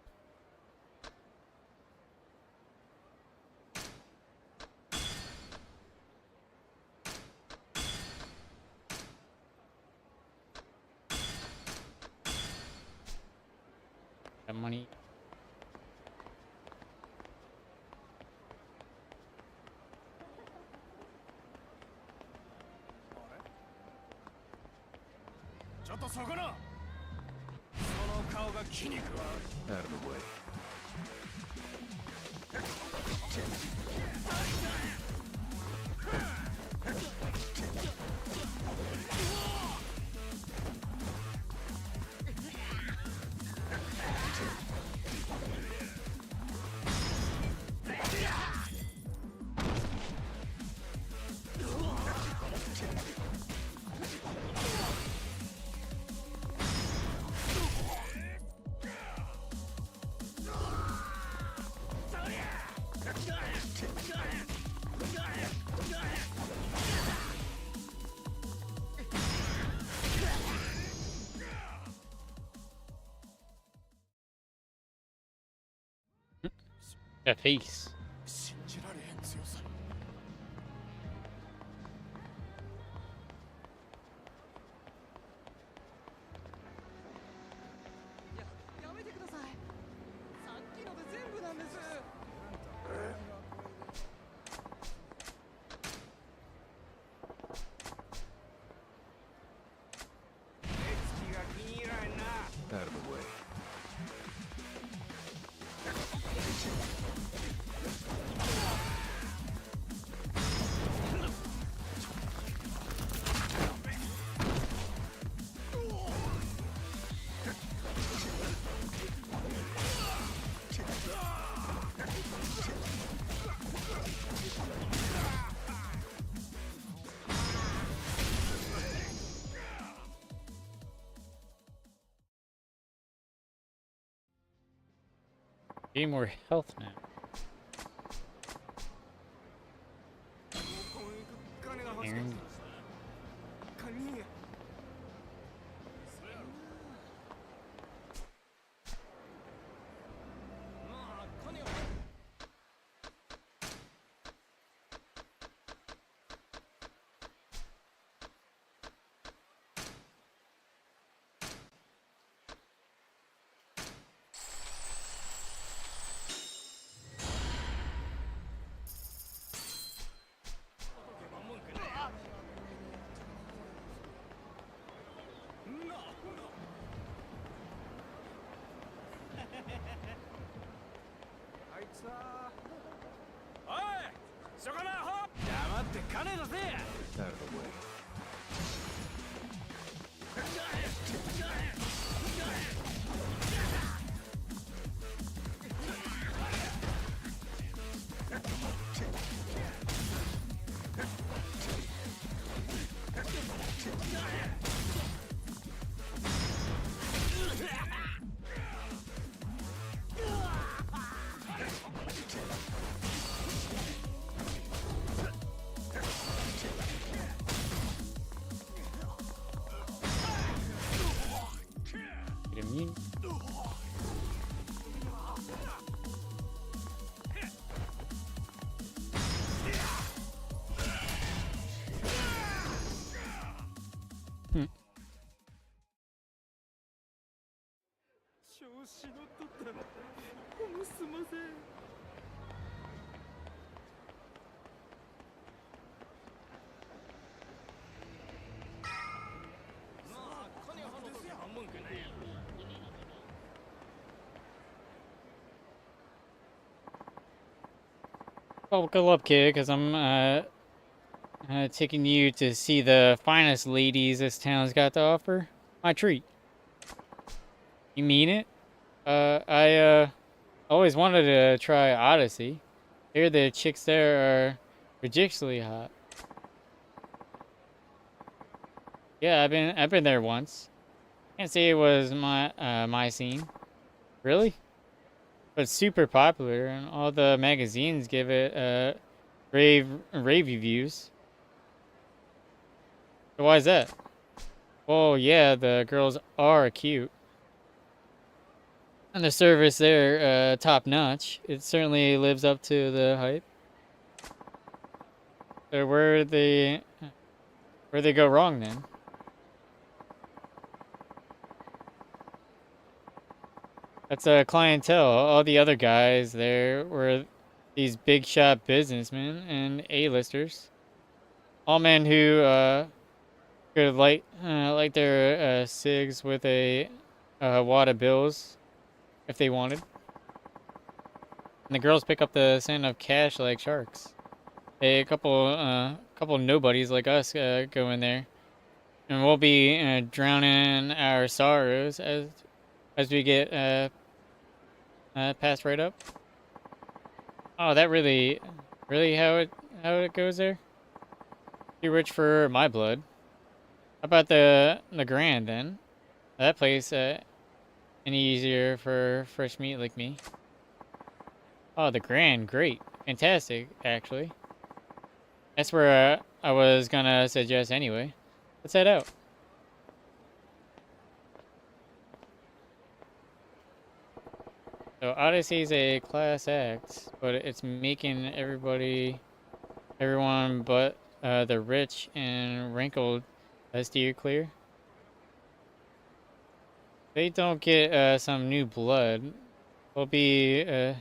That money. Out of the way. That face. Gain more health now. Aaron. Out of the way. Get immune. Hmm. Well, buckle up, kid, because I'm taking you to see the finest ladies this town's got to offer. My treat. You mean it? I always wanted to try Odyssey. Here, the chicks there are ridiculously hot. Yeah, I've been there once. Can't say it was my scene. Really? But it's super popular, and all the magazines give it rave reviews. So why is that? Well, yeah, the girls are cute. And the service there, top notch. It certainly lives up to the hype. So where they go wrong then? That's a clientele. All the other guys there were these big shot businessmen and A-listers. All men who could light their cigs with a wad of bills if they wanted. And the girls pick up the scent of cash like sharks. A couple nobodies like us go in there, and we'll be drowning our sorrows as we get passed right up. Oh, that really how it goes there? Too rich for my blood. How about the Grand then? That place any easier for fresh meat like me? Oh, the Grand, great, fantastic, actually. That's where I was gonna suggest anyway. Let's head out. So Odyssey's a class act, but it's making everyone but the rich and wrinkled steer clear. They don't get some new blood. They'll be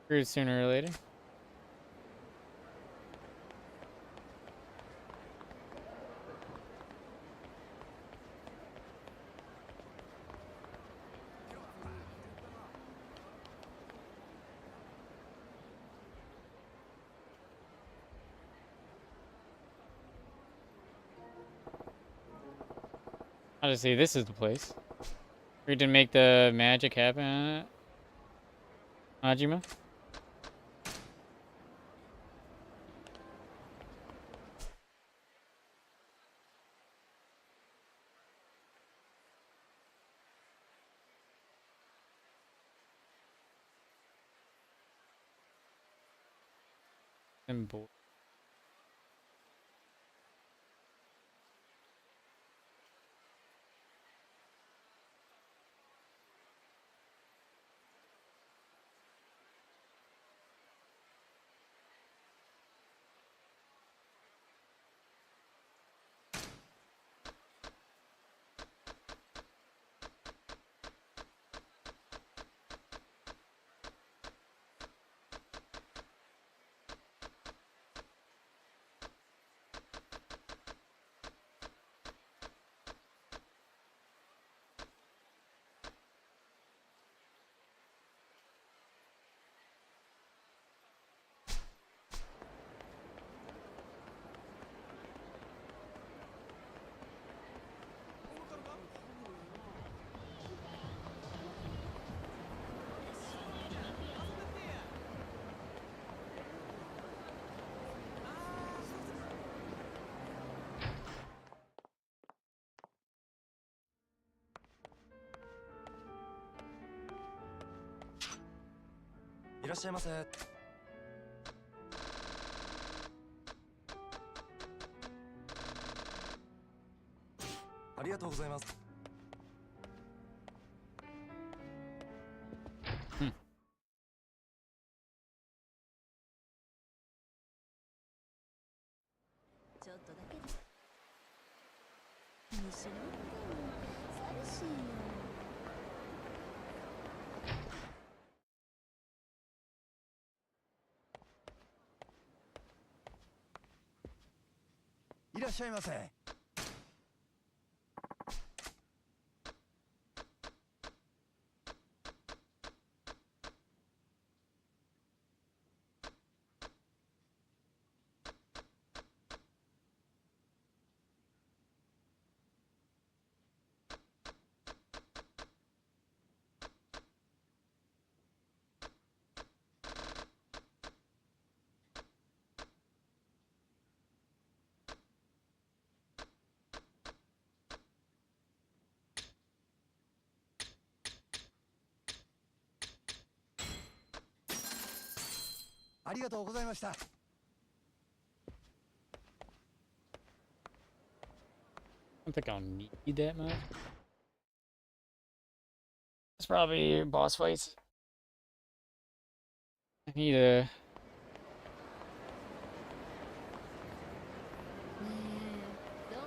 screwed sooner or later. Honestly, this is the place. We didn't make the magic happen, Majima. Symbol.いらっしゃいませ。ありがとうございます。ちょっとだけで。むしろって寂しいよ。いらっしゃいませ。ありがとうございました。I don't think I'll need that much. It's probably boss fights. I need a. どう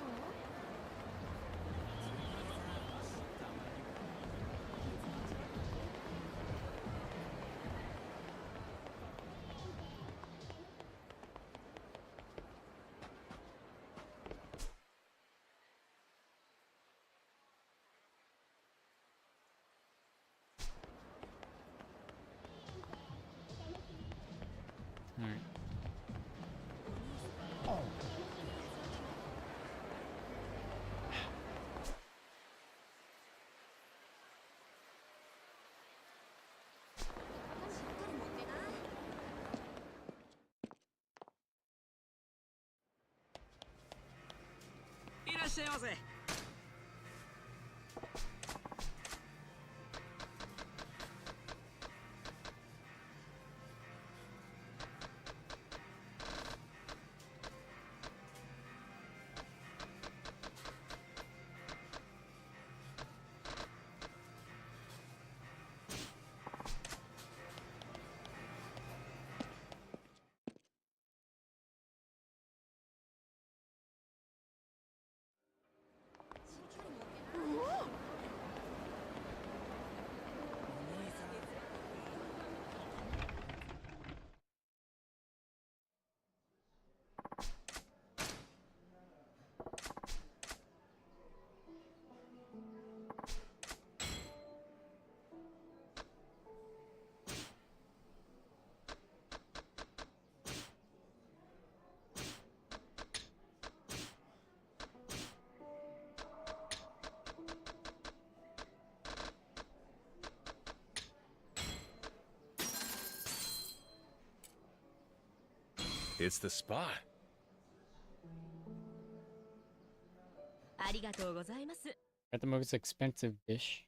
？Alright. It's the spot. ありがとうございます。 Got the most expensive dish.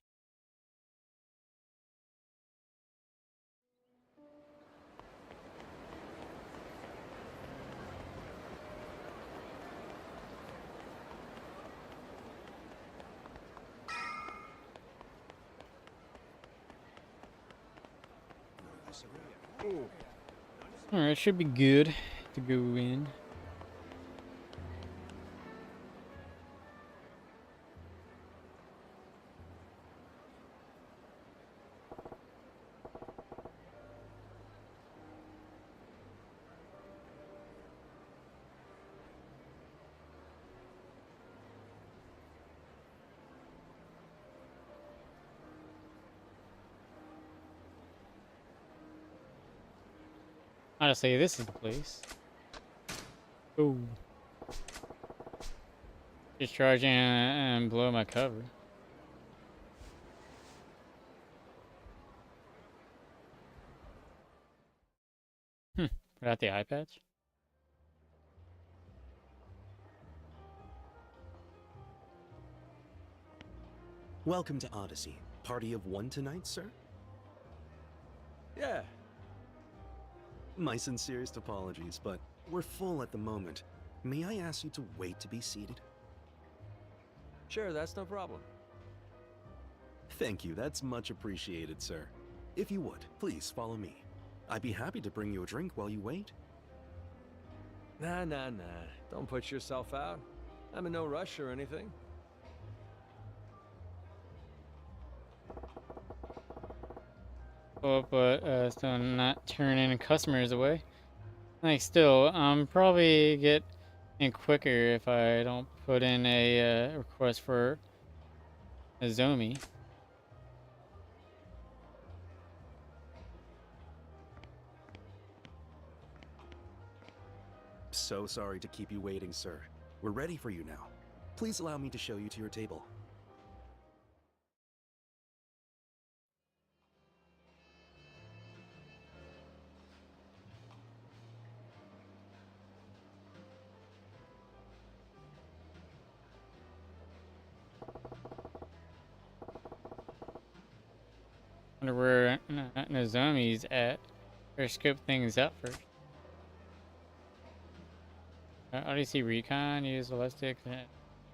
Alright, should be good to go in. Honestly, this is the place. Oh. Just charge in and blow my cover. Without the eye patch? Welcome to Odyssey. Party of one tonight, sir? Yeah. My sincerest apologies, but we're full at the moment. May I ask you to wait to be seated? Sure, that's no problem. Thank you, that's much appreciated, sir. If you would, please follow me. I'd be happy to bring you a drink while you wait. Nah. Don't put yourself out. I'm in no rush or anything. Oh, but still not turning customers away. Like, still, probably get in quicker if I don't put in a request for a Zomi. So sorry to keep you waiting, sir. We're ready for you now. Please allow me to show you to your table. Wonder where Nozomi's at. Or scope things out first. Odyssey Recon, use the left stick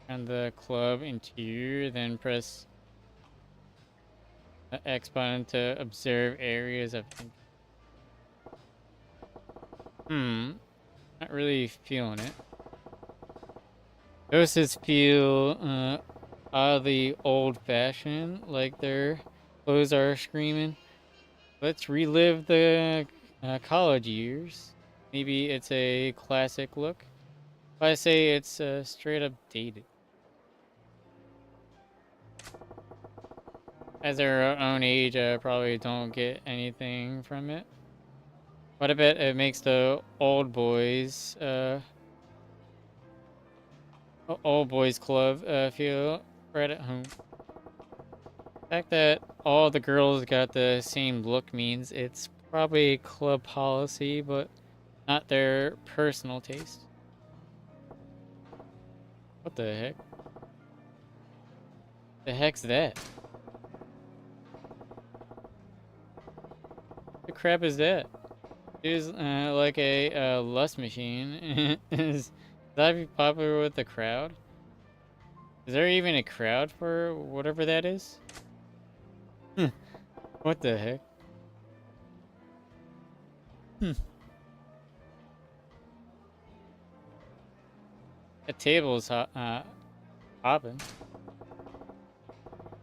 on the club interior, then press the X button to observe areas of interest. Not really feeling it. Ghosts feel oddly old-fashioned, like their clothes are screaming. Let's relive the college years. Maybe it's a classic look. If I say it's straight up dated. As their own age, I probably don't get anything from it. But I bet it makes the old boys club feel right at home. The fact that all the girls got the same look means it's probably club policy, but not their personal taste. What the heck? The heck's that? The crap is that? It is like a lust machine. Is that popular with the crowd? Is there even a crowd for whatever that is? What the heck? The table's hopping.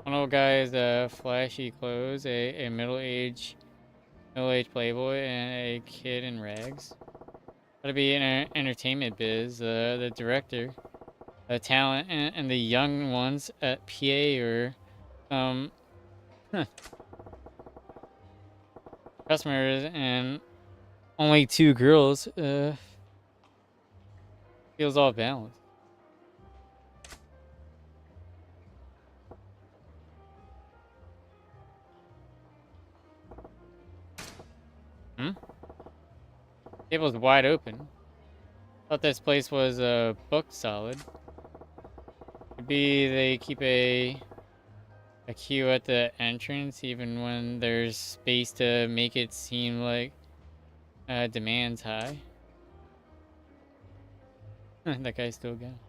One old guy's flashy clothes, a middle-aged playboy, and a kid in rags. Gotta be an entertainment biz. The director, the talent, and the young ones at PA or customers, and only 2 girls. Feels all balanced. Table's wide open. Thought this place was booked solid. Maybe they keep a queue at the entrance even when there's space to make it seem like demand's high. That guy's still gone.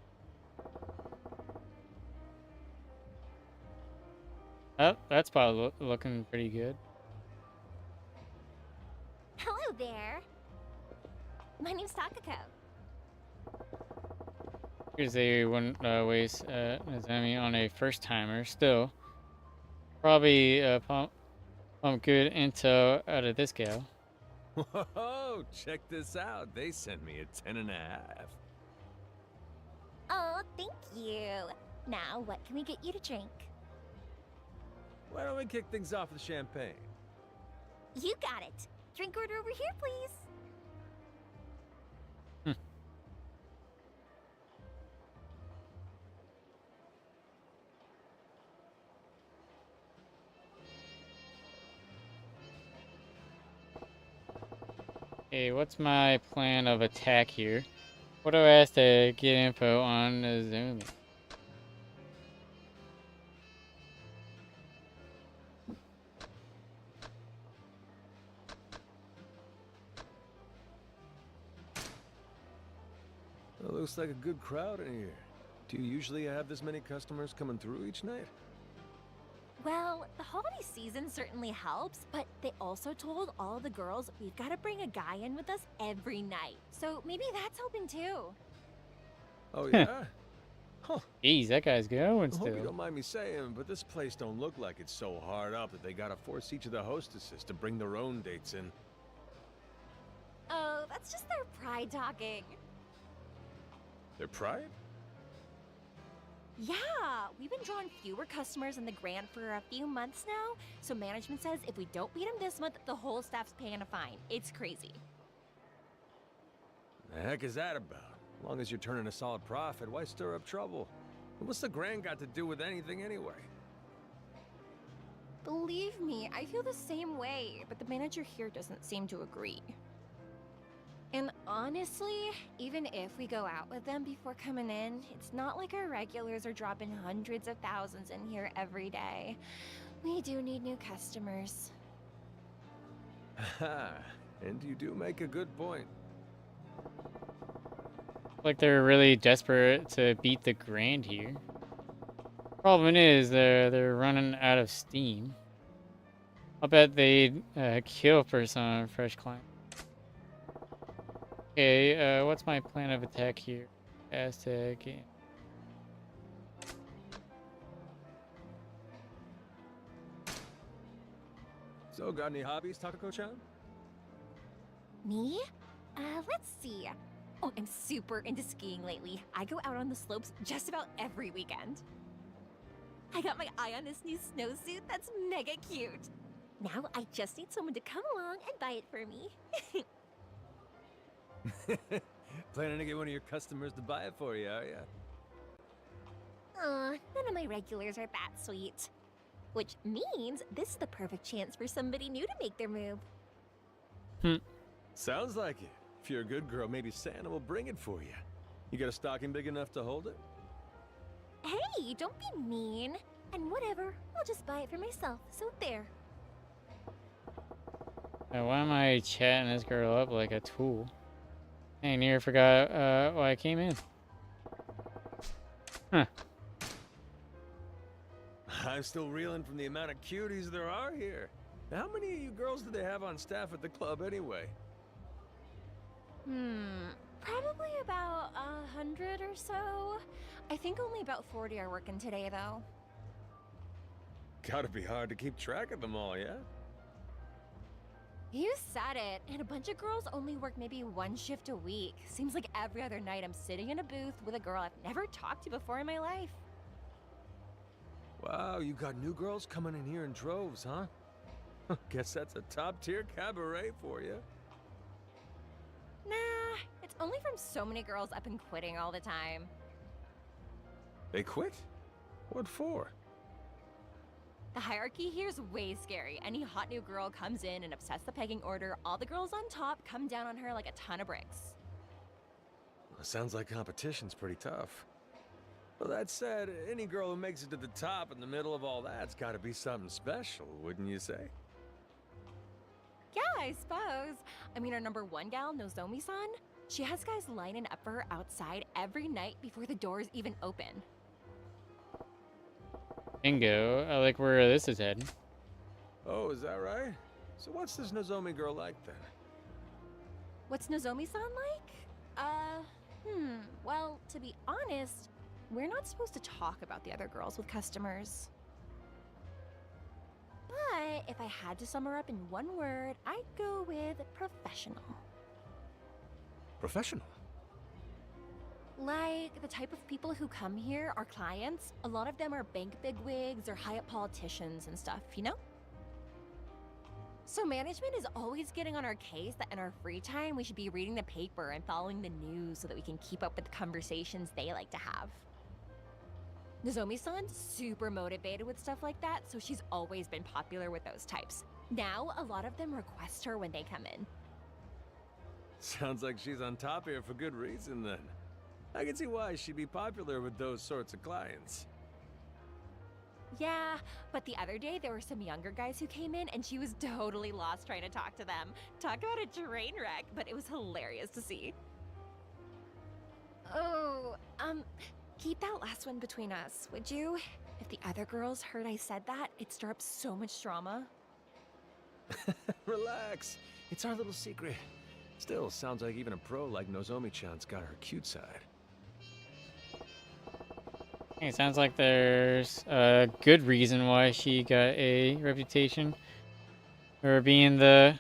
Oh, that's probably looking pretty good. there. My name's Takako. Here's a wouldn't waste Nazami on a first timer. Still, probably pump good intel out of this gal. Whoa, check this out. They sent me a 10.5. Oh, thank you. Now, what can we get you to drink? Why don't we kick things off with champagne? You got it. Drink order over here, please. Okay, what's my plan of attack here? What do I ask to get info on Nazumi? It looks like a good crowd in here. Do you usually have this many customers coming through each night? Well, the holiday season certainly helps, but they also told all the girls we've got to bring a guy in with us every night. So maybe that's helping too. Oh, yeah? Huh. Jeez, that guy's going I hope you still. don't mind me saying, but this place don't look like it's so hard up that they gotta force each of the hostesses to bring their own dates in. Oh, that's just their pride talking. Their pride? Yeah, we've been drawing fewer customers in the grant for a few months now, so management says if we don't beat them this month, the whole staff's paying a fine. It's crazy. The heck is that about? As long as you're turning a solid profit, why stir up trouble? And what's the grant got to do with anything anyway? Believe me, I feel the same way, but the manager here doesn't seem to agree. And honestly, even if we go out with them before coming in, it's not like our regulars are dropping hundreds of thousands in here every day. We do need new customers. Haha, and you do make a good point. Like they're really desperate to beat the grand here. Problem is they're running out of steam. I'll bet they'd kill a person on a fresh client. Okay, what's my plan of attack here? Aztec game. So, got any hobbies, Takako-chan? Me? Let's see. Oh, I'm super into skiing lately. I go out on the slopes just about every weekend. I got my eye on this new snowsuit that's mega cute. Now I just need someone to come along and buy it for me. Planning to get one of your customers to buy it for you, are ya? Aw, none of my regulars are that sweet. Which means this is the perfect chance for somebody new to make their move. Sounds like it. If you're a good girl, maybe Santa will bring it for you. You got a stocking big enough to hold it? Hey, don't be mean. And whatever, I'll just buy it for myself, so there. Why am I chatting this girl up like a tool? I near forgot why I came in. Huh. I'm still reeling from the amount of cuties there are here. How many of you girls do they have on staff at the club anyway? Probably about 100 or so. I think only about 40 are working today, though. Gotta be hard to keep track of them all, yeah? You said it. And a bunch of girls only work maybe one shift a week. Seems like every other night I'm sitting in a booth with a girl I've never talked to before in my life. Wow, you got new girls coming in here in droves, huh? Guess that's a top-tier cabaret for you. Nah, it's only from so many girls up and quitting all the time. They quit? What for? The hierarchy here's way scary. Any hot new girl comes in and upsets the pegging order, all the girls on top come down on her like a ton of bricks. Well, sounds like competition's pretty tough. Well, that said, any girl who makes it to the top in the middle of all that's gotta be something special, wouldn't you say? Yeah, I suppose. I mean, our number one gal, Nozomi-san, she has guys lining up for her outside every night before the doors even open. Bingo. I like where this is heading. Oh, is that right? So what's this Nozomi girl like then? What's Nozomi-san like? Well, to be honest, we're not supposed to talk about the other girls with customers. But if I had to sum her up in one word, I'd go with professional. Professional? Like, the type of people who come here, our clients, a lot of them are bank bigwigs or high-up politicians and stuff, you know? So management is always getting on our case that in our free time, we should be reading the paper and following the news so that we can keep up with the conversations they like to have. Nozomi-san's super motivated with stuff like that, so she's always been popular with those types. Now, a lot of them request her when they come in. Sounds like she's on top here for good reason, then. I can see why she'd be popular with those sorts of clients. Yeah, but the other day there were some younger guys who came in and she was totally lost trying to talk to them. Talk about a train wreck, but it was hilarious to see. Oh, keep that last one between us, would you? If the other girls heard I said that, it'd stir up so much drama. Relax. It's our little secret. Still, sounds like even a pro like Nozomi-chan's got her cute side. It sounds like there's a good reason why she got a reputation for being the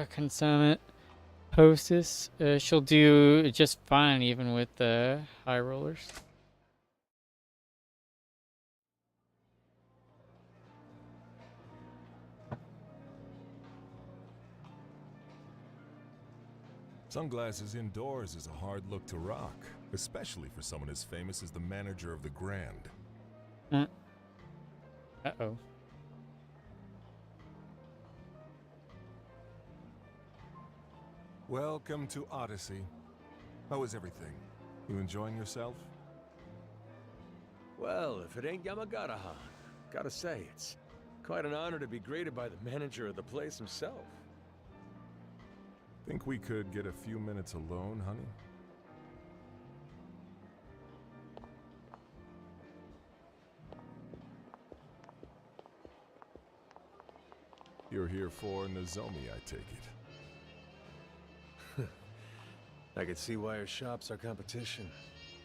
consummate hostess. She'll do just fine even with the high rollers. Sunglasses indoors is a hard look to rock, especially for someone as famous as the manager of the Grand. Uh-oh. Welcome to Odyssey. How is everything? You enjoying yourself? Well, if it ain't Yamagata-han, gotta say, it's quite an honor to be greeted by the manager of the place himself. Think we could get a few minutes alone, honey? You're here for Nozomi, I take it. I could see why your shop's our competition.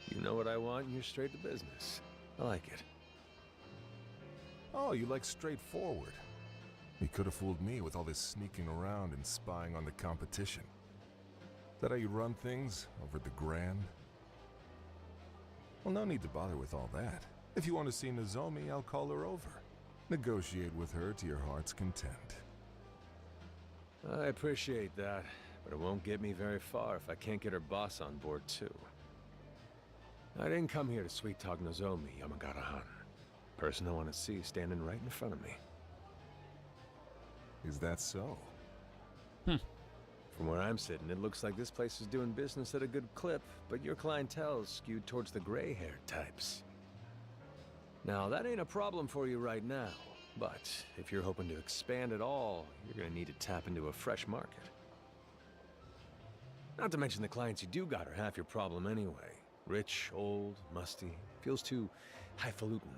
You know what I want, and you're straight to business. I like it. Oh, you like straightforward. You could have fooled me with all this sneaking around and spying on the competition. Is that how you run things over at the Grand? Well, no need to bother with all that. If you want to see Nozomi, I'll call her over. Negotiate with her to your heart's content. I appreciate that, but it won't get me very far if I can't get her boss on board too. I didn't come here to sweet-talk Nozomi, Yamagata-han. Person I want to see standing right in front of me. Is that so? From where I'm sitting, it looks like this place is doing business at a good clip, but your clientele's skewed towards the gray-haired types. Now, that ain't a problem for you right now, but if you're hoping to expand at all, you're gonna need to tap into a fresh market. Not to mention the clients you do got are half your problem anyway. Rich, old, musty, feels too highfalutin.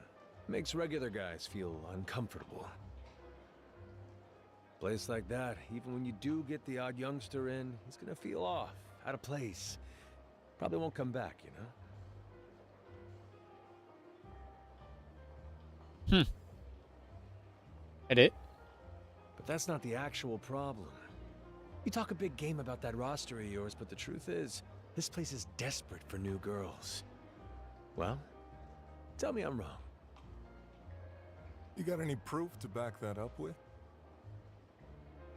Makes regular guys feel uncomfortable. Place like that, even when you do get the odd youngster in, he's gonna feel off, out of place. Probably won't come back, you know? Get it? But that's not the actual problem. You talk a big game about that roster of yours, but the truth is, this place is desperate for new girls. Well, tell me I'm wrong. You got any proof to back that up with?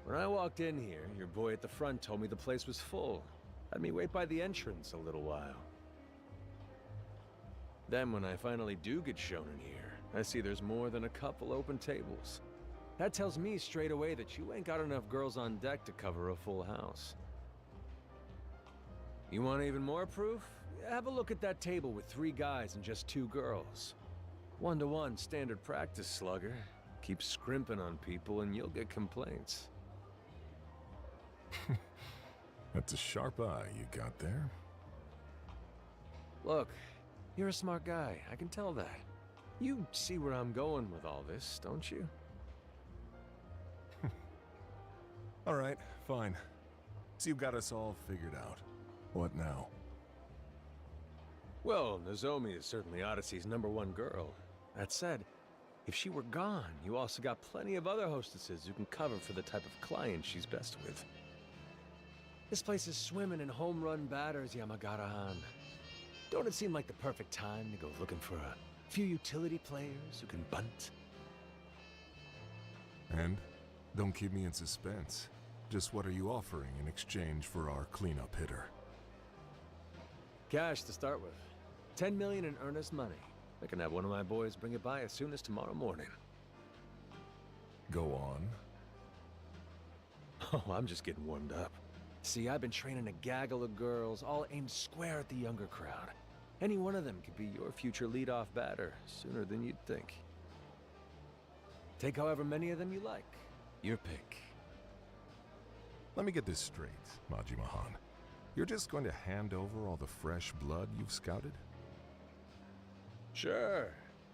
When I walked in here, your boy at the front told me the place was full. Had me wait by the entrance a little while. Then when I finally do get shown in here, I see there's more than a couple open tables. That tells me straight away that you ain't got enough girls on deck to cover a full house. You want even more proof? Have a look at that table with 3 guys and just 2 girls. 1-to-1 standard practice, slugger. Keep scrimping on people and you'll get complaints. That's a sharp eye you got there. Look, you're a smart guy, I can tell that. You see where I'm going with all this, don't you? Alright, fine. So you've got us all figured out. What now? Well, Nozomi is certainly Odyssey's #1 girl. That said, if she were gone, you also got plenty of other hostesses who can cover for the type of client she's best with. This place is swimming in home-run batters, Yamagata-han. Don't it seem like the perfect time to go looking for a few utility players who can bunt? And? Don't keep me in suspense. Just what are you offering in exchange for our cleanup hitter? Cash to start with. 10 million in earnest money. I can have one of my boys bring it by as soon as tomorrow morning. Go on. Oh, I'm just getting warmed up. See, I've been training a gaggle of girls, all aimed square at the younger crowd. Any one of them could be your future leadoff batter, sooner than you'd think. Take however many of them you like. Your pick. Let me get this straight, Majima-han. You're just going to hand over all the fresh blood you've scouted? Sure.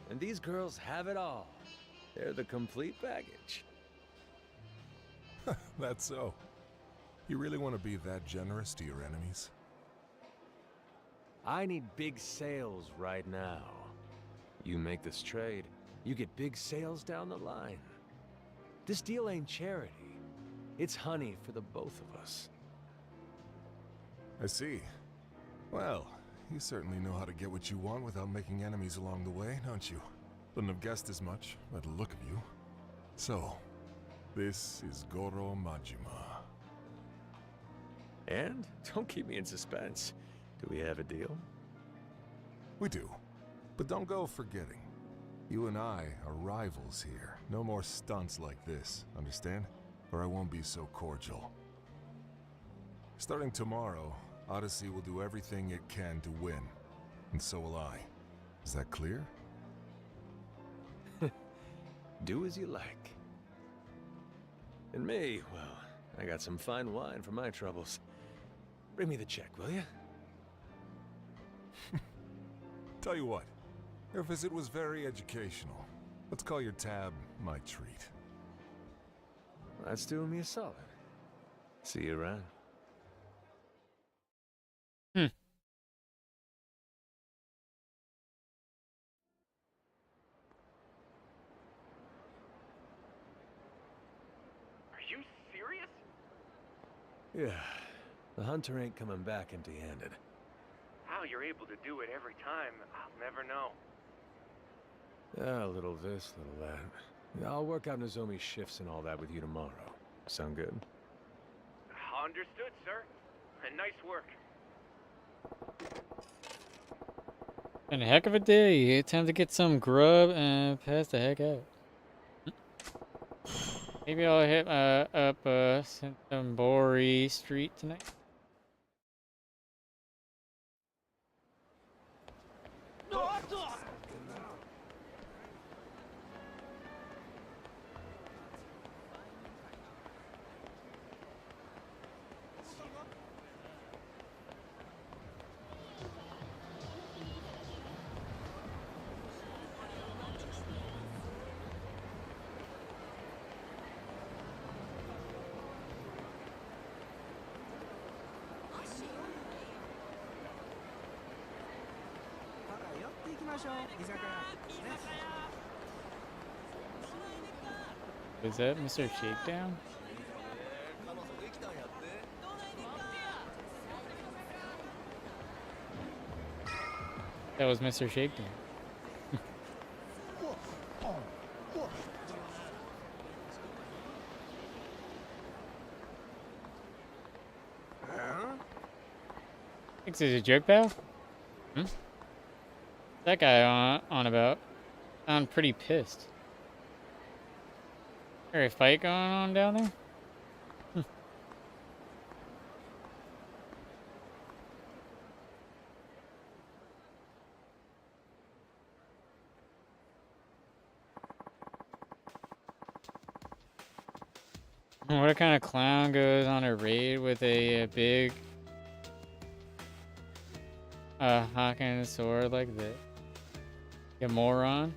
And these girls have it all. They're the complete package. That's so. You really want to be that generous to your enemies? I need big sales right now. You make this trade, you get big sales down the line. This deal ain't charity. It's honey for the both of us. I see. Well, you certainly know how to get what you want without making enemies along the way, don't you? Wouldn't have guessed as much by the look of you. So, this is Goro Majima. And don't keep me in suspense. Do we have a deal? We do. But don't go forgetting. You and I are rivals here. No more stunts like this, understand? Or I won't be so cordial. Starting tomorrow, Odyssey will do everything it can to win. And so will I. Is that clear? Do as you like. And me, well, I got some fine wine for my troubles. Bring me the check, will you? Tell you what, your visit was very educational. Let's call your tab my treat. That's doing me a solid. See you around. Are you serious? Yeah, the hunter ain't coming back empty-handed. How you're able to do it every time, I'll never know. A little this, little that. I'll work out Nozomi's shifts and all that with you tomorrow. Sound good? Understood, sir. And nice work. Been a heck of a day. Time to get some grub and pass the heck out. Maybe I'll hit up Sentombori Street tonight. Is that Mr. Shakedown? That was Mr. Shakedown. Thinks he's a joke, pal? That guy on about? Sound pretty pissed. Is there a fight going on down there? What kind of clown goes on a raid with a big hawking a sword like that? You moron.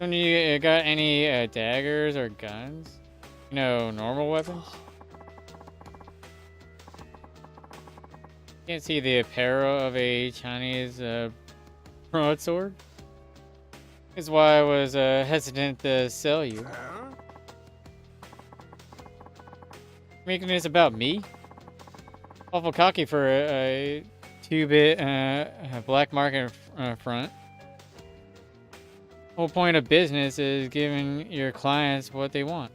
Don't you got any daggers or guns? You know, normal weapons? Can't see the apparel of a Chinese broadsword. Is why I was hesitant to sell you. Making this about me? Awful cocky for a 2-bit black market front. Whole point of business is giving your clients what they want.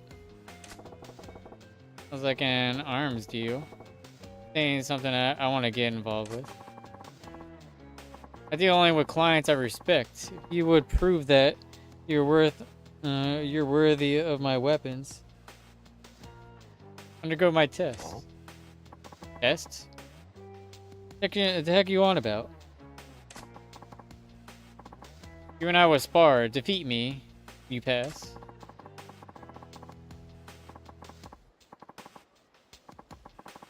Sounds like an arms deal. Saying something I want to get involved with. I deal only with clients I respect. If you would prove that you're worthy of my weapons, undergo my tests. Tests? The heck you on about? You and I will spar. Defeat me. You pass.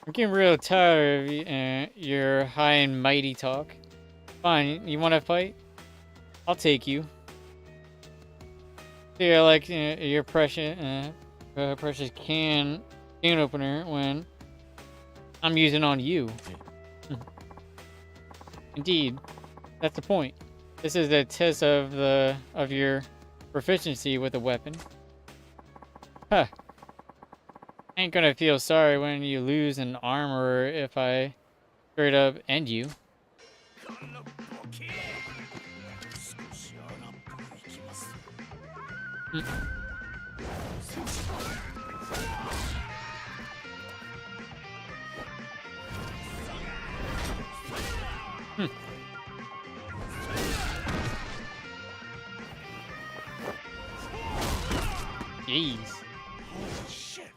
I'm getting real tired of your high and mighty talk. Fine, you want to fight? I'll take you. See, I like your precious can opener when I'm using on you. Indeed, that's the point. This is the test of your proficiency with a weapon. Huh. I ain't gonna feel sorry when you lose an arm or if I straight up end you. Jeez. Holy shit.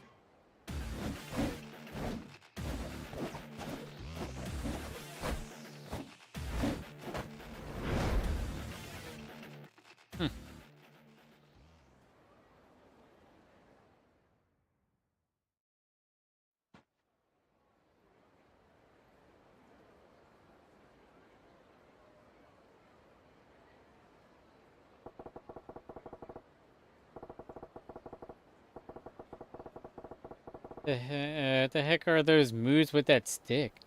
The heck are those moves with that stick?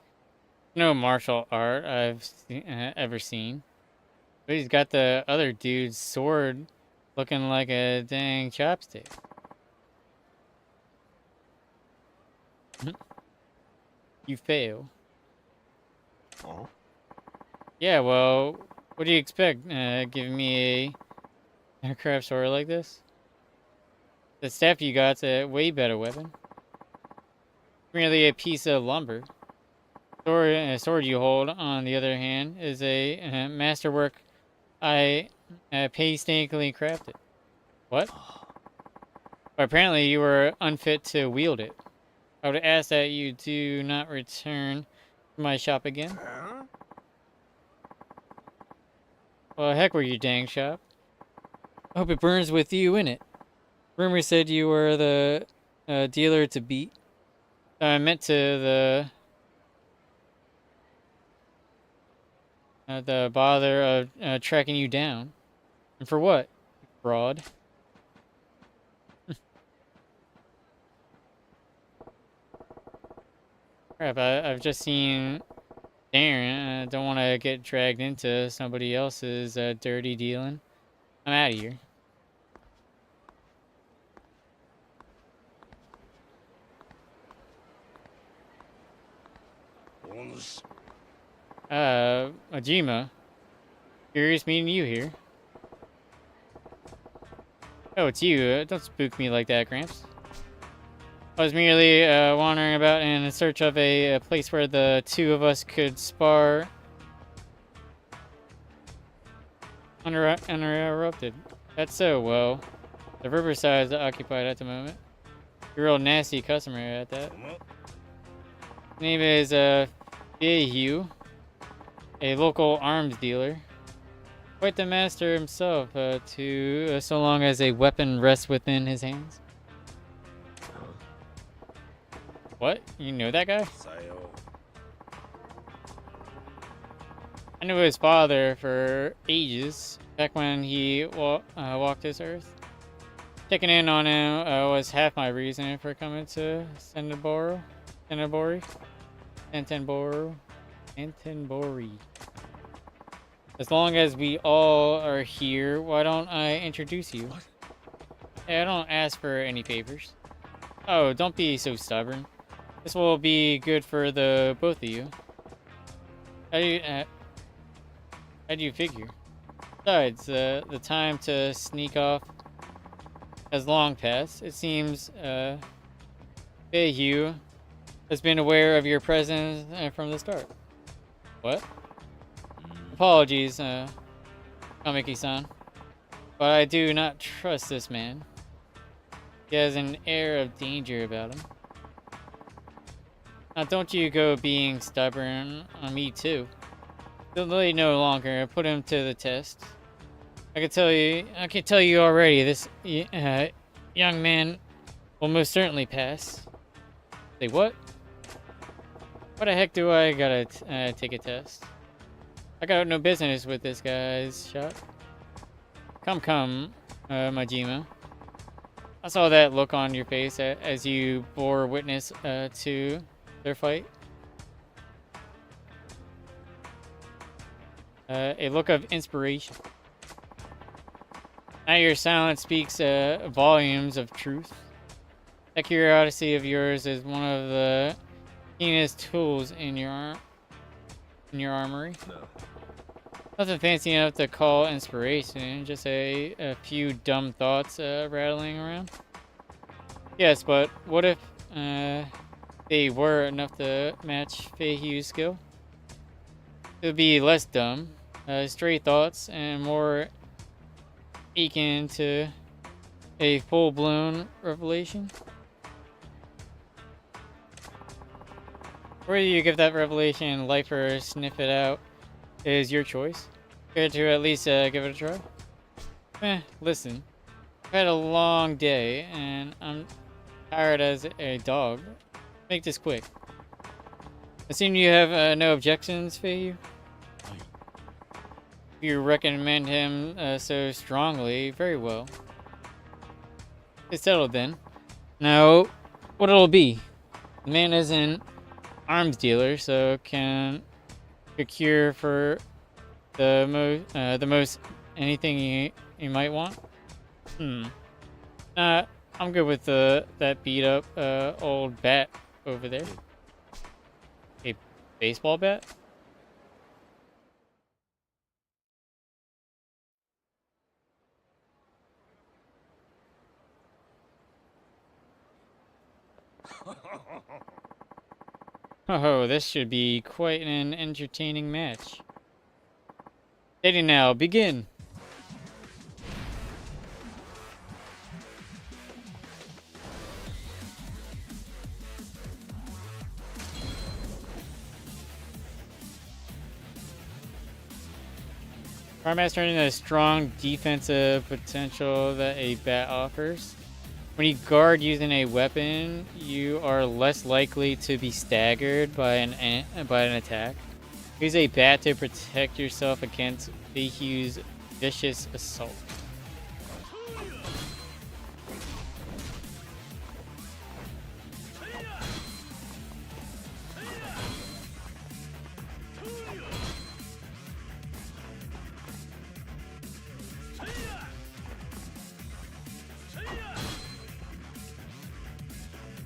No martial art I've ever seen. But he's got the other dude's sword looking like a dang chopstick. You fail. Oh? Yeah, well, what do you expect? Giving me a crap sword like this? The staff you got's a way better weapon. Merely a piece of lumber. Sword you hold, on the other hand, is a masterwork I painstakingly crafted. What? But apparently you were unfit to wield it. I would ask that you do not return to my shop again. Well, heck were you dang shop. I hope it burns with you in it. Rumor said you were the dealer to beat. I meant to the bother of tracking you down. And for what? Fraud. Crap, I've just seen Darren. I don't want to get dragged into somebody else's dirty dealing. I'm out of here. Majima. Curious meeting you here. Oh, it's you. Don't spook me like that, Gramps. I was merely wandering about in search of a place where the two of us could spar uninterrupted. That's so, well, the riverside is occupied at the moment. You're a real nasty customer at that. His name is Hugh, a local arms dealer. Quite the master himself, so long as a weapon rests within his hands. What? You know that guy? I knew his father for ages, back when he walked this earth. Checking in on him was half my reason for coming to Sentenboro. Antenbori. As long as we all are here, why don't I introduce you? What? Hey, I don't ask for any favors. Oh, don't be so stubborn. This will be good for the both of you. How do you figure? Besides, the time to sneak off has long passed. It seems, Feihu has been aware of your presence from the start. What? Apologies, Kamiki-san. But I do not trust this man. He has an air of danger about him. Now don't you go being stubborn on me too. Delay no longer, put him to the test. I can tell you already, this young man will most certainly pass. Say what? Why the heck do I gotta take a test? I got no business with this guy's shot. Come, Majima. I saw that look on your face as you bore witness to their fight. A look of inspiration. Now your silence speaks volumes of truth. That curiosity of yours is one of the keenest tools in your armory. No. Nothing fancy enough to call inspiration, just a few dumb thoughts rattling around. Yes, but what if they were enough to match Feihu's skill? It would be less dumb, stray thoughts, and more akin to a full-blown revelation. Whether you give that revelation life or sniff it out is your choice. Care to at least give it a try? Listen. I've had a long day, and I'm tired as a dog. Make this quick. I assume you have no objections, Feiyu? You recommend him so strongly, very well. It's settled then. Now, what it'll be? The man is an arms dealer, so can procure for the most anything you might want. I'm good with that beat up old bat over there. A baseball bat? Oh, this should be quite an entertaining match. Ready now, begin! Mastering the strong defensive potential that a bat offers. When you guard using a weapon, you are less likely to be staggered by an attack. Use a bat to protect yourself against Feihu's vicious assault.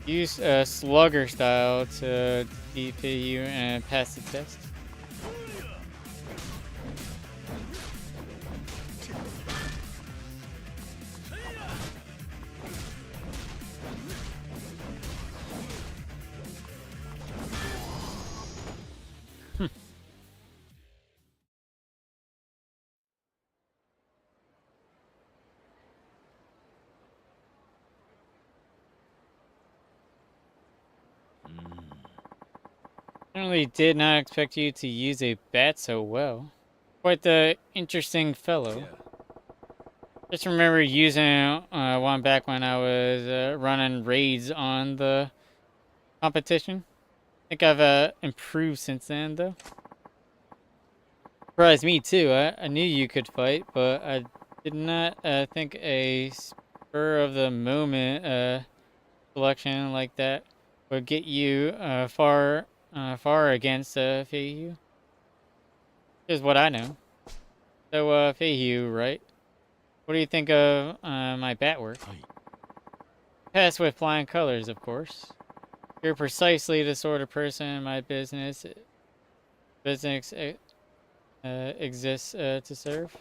Use slugger style to defeat you and pass the test. Certainly did not expect you to use a bat so well. Quite the interesting fellow. Yeah. Just remember using one back when I was running raids on the competition. I think I've improved since then, though. Surprised me too. I knew you could fight, but I did not think a spur of the moment selection like that would get you far against Feiyu. Is what I know. So, Feihu, right? What do you think of my bat work? Pass with flying colors, of course. You're precisely the sort of person my business exists to serve.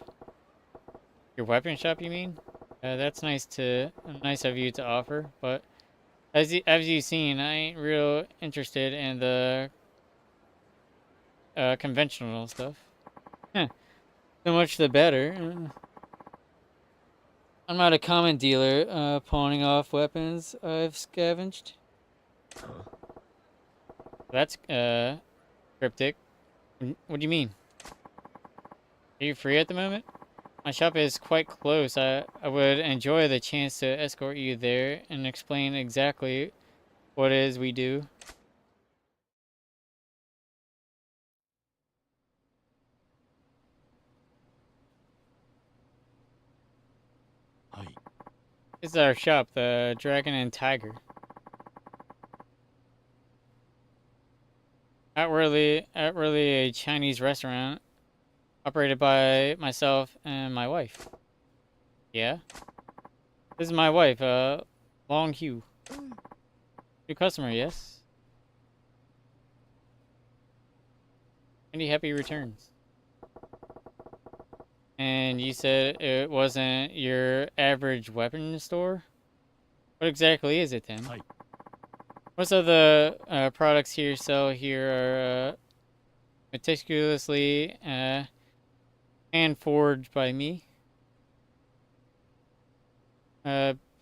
Your weapon shop, you mean? That's nice of you to offer, but as you've seen, I ain't real interested in the conventional stuff. Huh. So much the better. I'm not a common dealer, pawning off weapons I've scavenged. That's, cryptic. What do you mean? Are you free at the moment? My shop is quite close. I would enjoy the chance to escort you there and explain exactly what it is we do. This is our shop, the Dragon and Tiger. Outwardly a Chinese restaurant operated by myself and my wife. Yeah? This is my wife, Long Hugh. New customer, yes? Any happy returns? And you said it wasn't your average weapon store? What exactly is it then? Most of the products here are meticulously hand forged by me.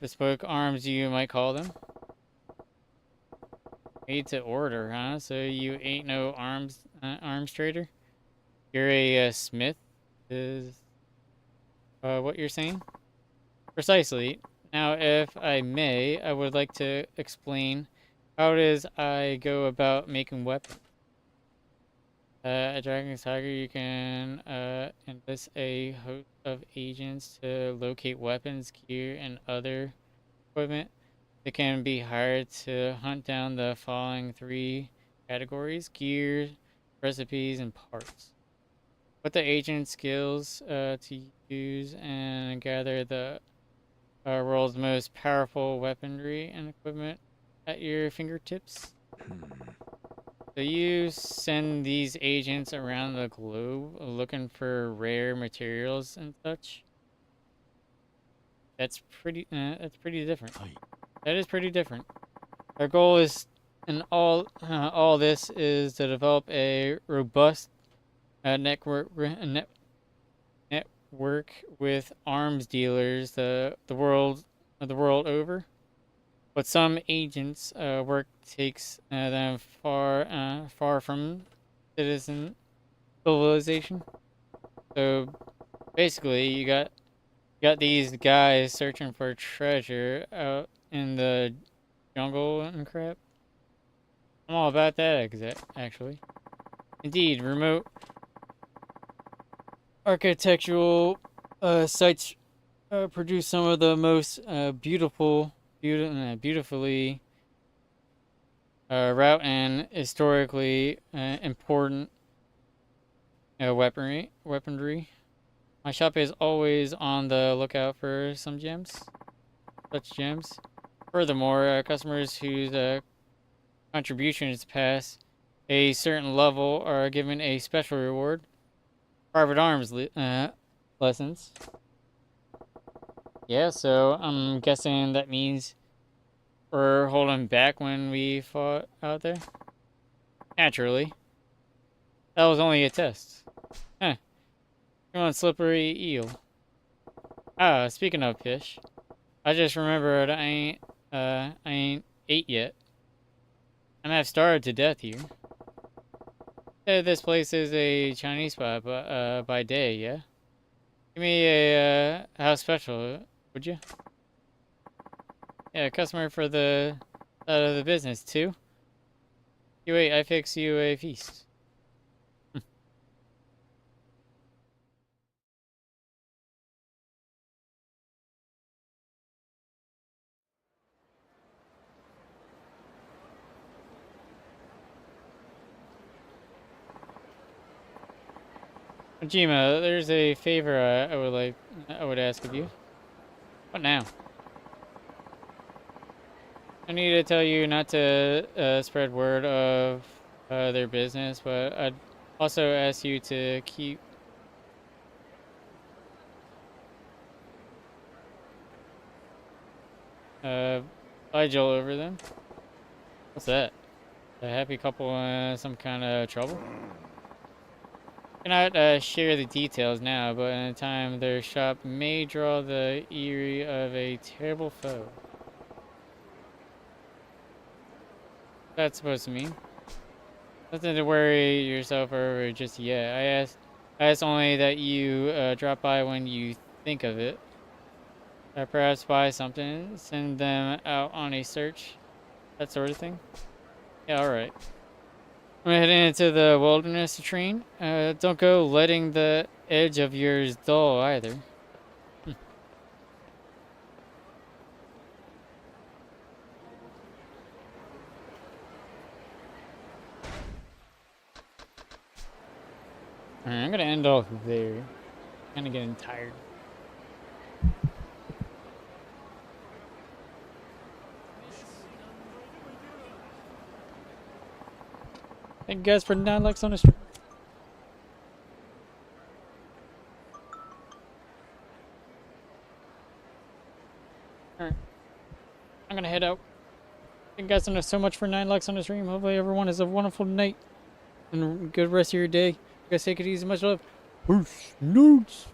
Bespoke arms, you might call them. Made to order, huh? So you ain't no arms trader? You're a smith, is what you're saying? Precisely. Now, if I may, I would like to explain how it is I go about making weapons. At Dragon's Tiger, you can enlist a host of agents to locate weapons, gear, and other equipment. They can be hired to hunt down the following 3 categories: gear, recipes, and parts. With the agent skills to use and gather the world's most powerful weaponry and equipment at your fingertips. So you send these agents around the globe looking for rare materials and such. That's pretty different. That is pretty different. Our goal is, and all this is to develop a robust network with arms dealers the world over. But some agents' work takes them far from citizen civilization. So basically, you got these guys searching for treasure out in the jungle and crap. I'm all about that, actually. Indeed, remote architectural sites produce some of the most beautifully route and historically important weaponry. My shop is always on the lookout for such gems. Furthermore, customers whose contributions pass a certain level are given a special reward: private arms lessons. Yeah, so I'm guessing that means we're holding back when we fought out there? Naturally. That was only a test. Huh. Come on, slippery eel. Ah, speaking of fish, I just remembered I ain't ate yet. I'm half starved to death here. This place is a Chinese spot, but by day, yeah? Give me a house special, would you? Yeah, customer for the business too. You wait, I fix you a feast. Kojima, there's a favor I would ask of you. What now? I need to tell you not to spread word of their business, but I'd also ask you to keep vigil over them. What's that? A happy couple in some kind of trouble? Cannot share the details now, but in time their shop may draw the eerie of a terrible foe. What's that supposed to mean? Nothing to worry yourself over just yet. I ask only that you drop by when you think of it. Perhaps buy something, send them out on a search, that sort of thing. Yeah, alright. I'm heading into the wilderness to train. Don't go letting the edge of yours dull either. Alright, I'm gonna end off there. Kinda getting tired. Thank you guys for 9 likes on the stream. Alright. I'm gonna head out. Thank you guys so much for 9 likes on the stream. Hopefully everyone has a wonderful night and a good rest of your day. You guys take it easy. Much love. Peace. Nudes.